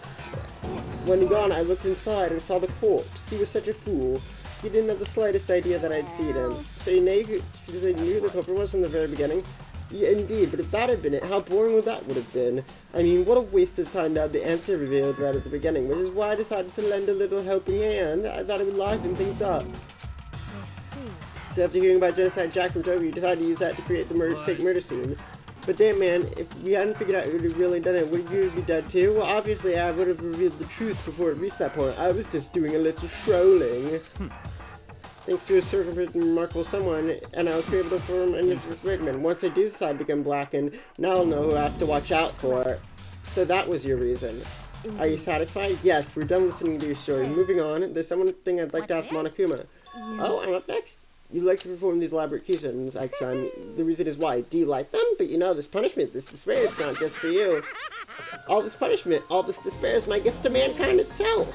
When he gone, I looked inside and saw the corpse. He was such a fool. He didn't have the slightest idea that I'd seen him. So you knew who the culprit was from the very beginning? Yeah, indeed, but if that had been it, how boring would that would have been? I mean, what a waste of time to have the answer revealed right at the beginning, which is why I decided to lend a little helping hand. I thought it would liven things up. So after hearing about Genocide Jack from Tokyo, you decided to use that to create the fake murder scene. But damn man, if we hadn't figured out who had really done it, would you be dead too? Well, obviously I would have revealed the truth before it reached that point. I was just doing a little strolling. Thanks to a circumference remarkable someone, and I was able to form an interest Wigman. Once I do decide to become blackened, now I'll know who I have to watch out for. So that was your reason. Are you satisfied? Yes, we're done listening to your story. Moving on, there's one thing I'd like to ask Monokuma. Oh, I'm up next? You like to perform these elaborate cues next time. The reason is why. Do you like them? But you know, this punishment, this despair, it's not just for you. All this punishment, all this despair is my gift to mankind itself.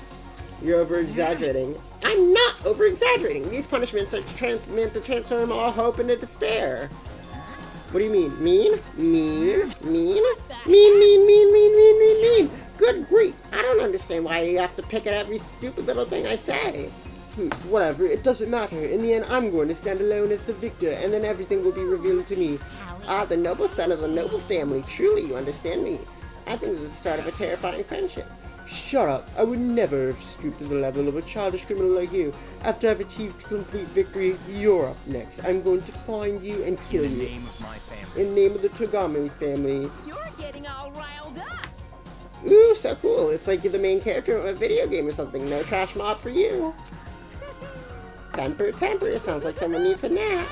You're over-exaggerating. I'm not over-exaggerating. These punishments are meant to transform all hope into despair. What do you mean? Mean? Mean? Mean? Mean. Good grief. I don't understand why you have to pick at every stupid little thing I say. Whatever, it doesn't matter. In the end, I'm going to stand alone as the victor, and then everything will be revealed to me. Ah, the noble son of the noble family. Truly, you understand me. I think this is the start of a terrifying friendship. Shut up. I would never have stooped to the level of a childish criminal like you. After I've achieved complete victory, you're up next. I'm going to find you and kill you. In the name of my family. In the name of the Togami family. You're getting all riled up. Ooh, so cool. It's like you're the main character of a video game or something. No trash mob for you. Temper. Sounds like someone needs a nap.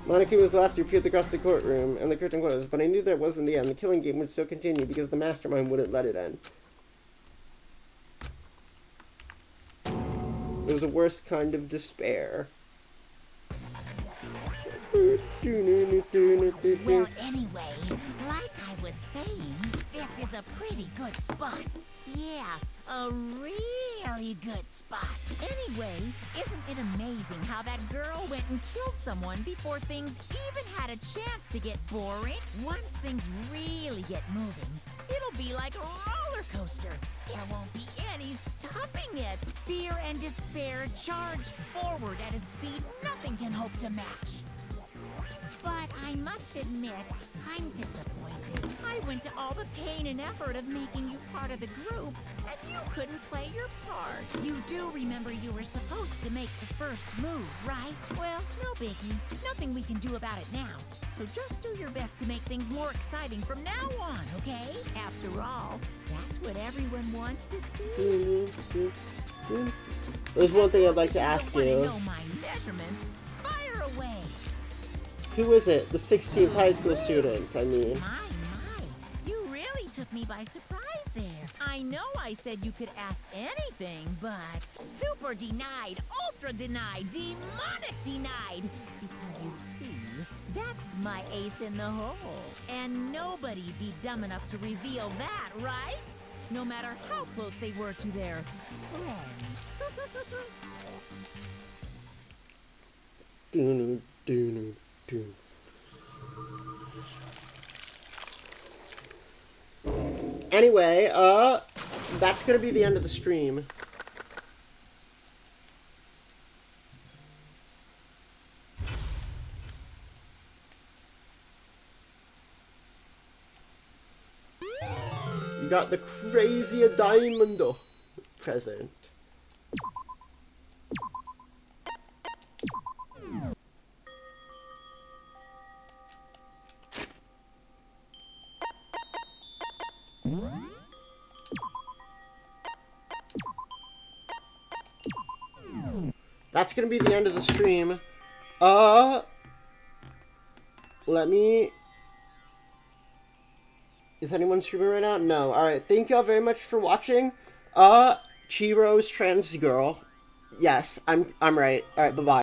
Monokuma's laughter peered across the courtroom, and the curtain closed, but I knew that wasn't the end. The killing game would still continue because the mastermind wouldn't let it end. It was a worse kind of despair. Well, anyway, like I was saying, this is a pretty good spot. Yeah, a really good spot. Anyway, isn't it amazing how that girl went and killed someone before things even had a chance to get boring? Once things really get moving, it'll be like a roller coaster. There won't be any stopping it. Fear and despair charge forward at a speed nothing can hope to match. But I must admit, I'm disappointed. I went to all the pain and effort of making you part of the group, and you couldn't play your part. You do remember you were supposed to make the first move, right? Well, no biggie. Nothing we can do about it now. So just do your best to make things more exciting from now on, okay? After all, that's what everyone wants to see. There's one thing I'd like to ask you. Know my measurements. Fire away. Who is it? The 16th high school student, I mean. My. You really took me by surprise there. I know I said you could ask anything, but super denied, ultra denied, demonic denied. Because you see, that's my ace in the hole. And nobody'd be dumb enough to reveal that, right? No matter how close they were to their friend. Anyway, that's gonna be the end of the stream. got the crazy diamond present. That's gonna be the end of the stream. Let me... Is anyone streaming right now? No. Alright, thank y'all very much for watching. Chihiro's trans girl. Yes, I'm right. Alright, bye-bye.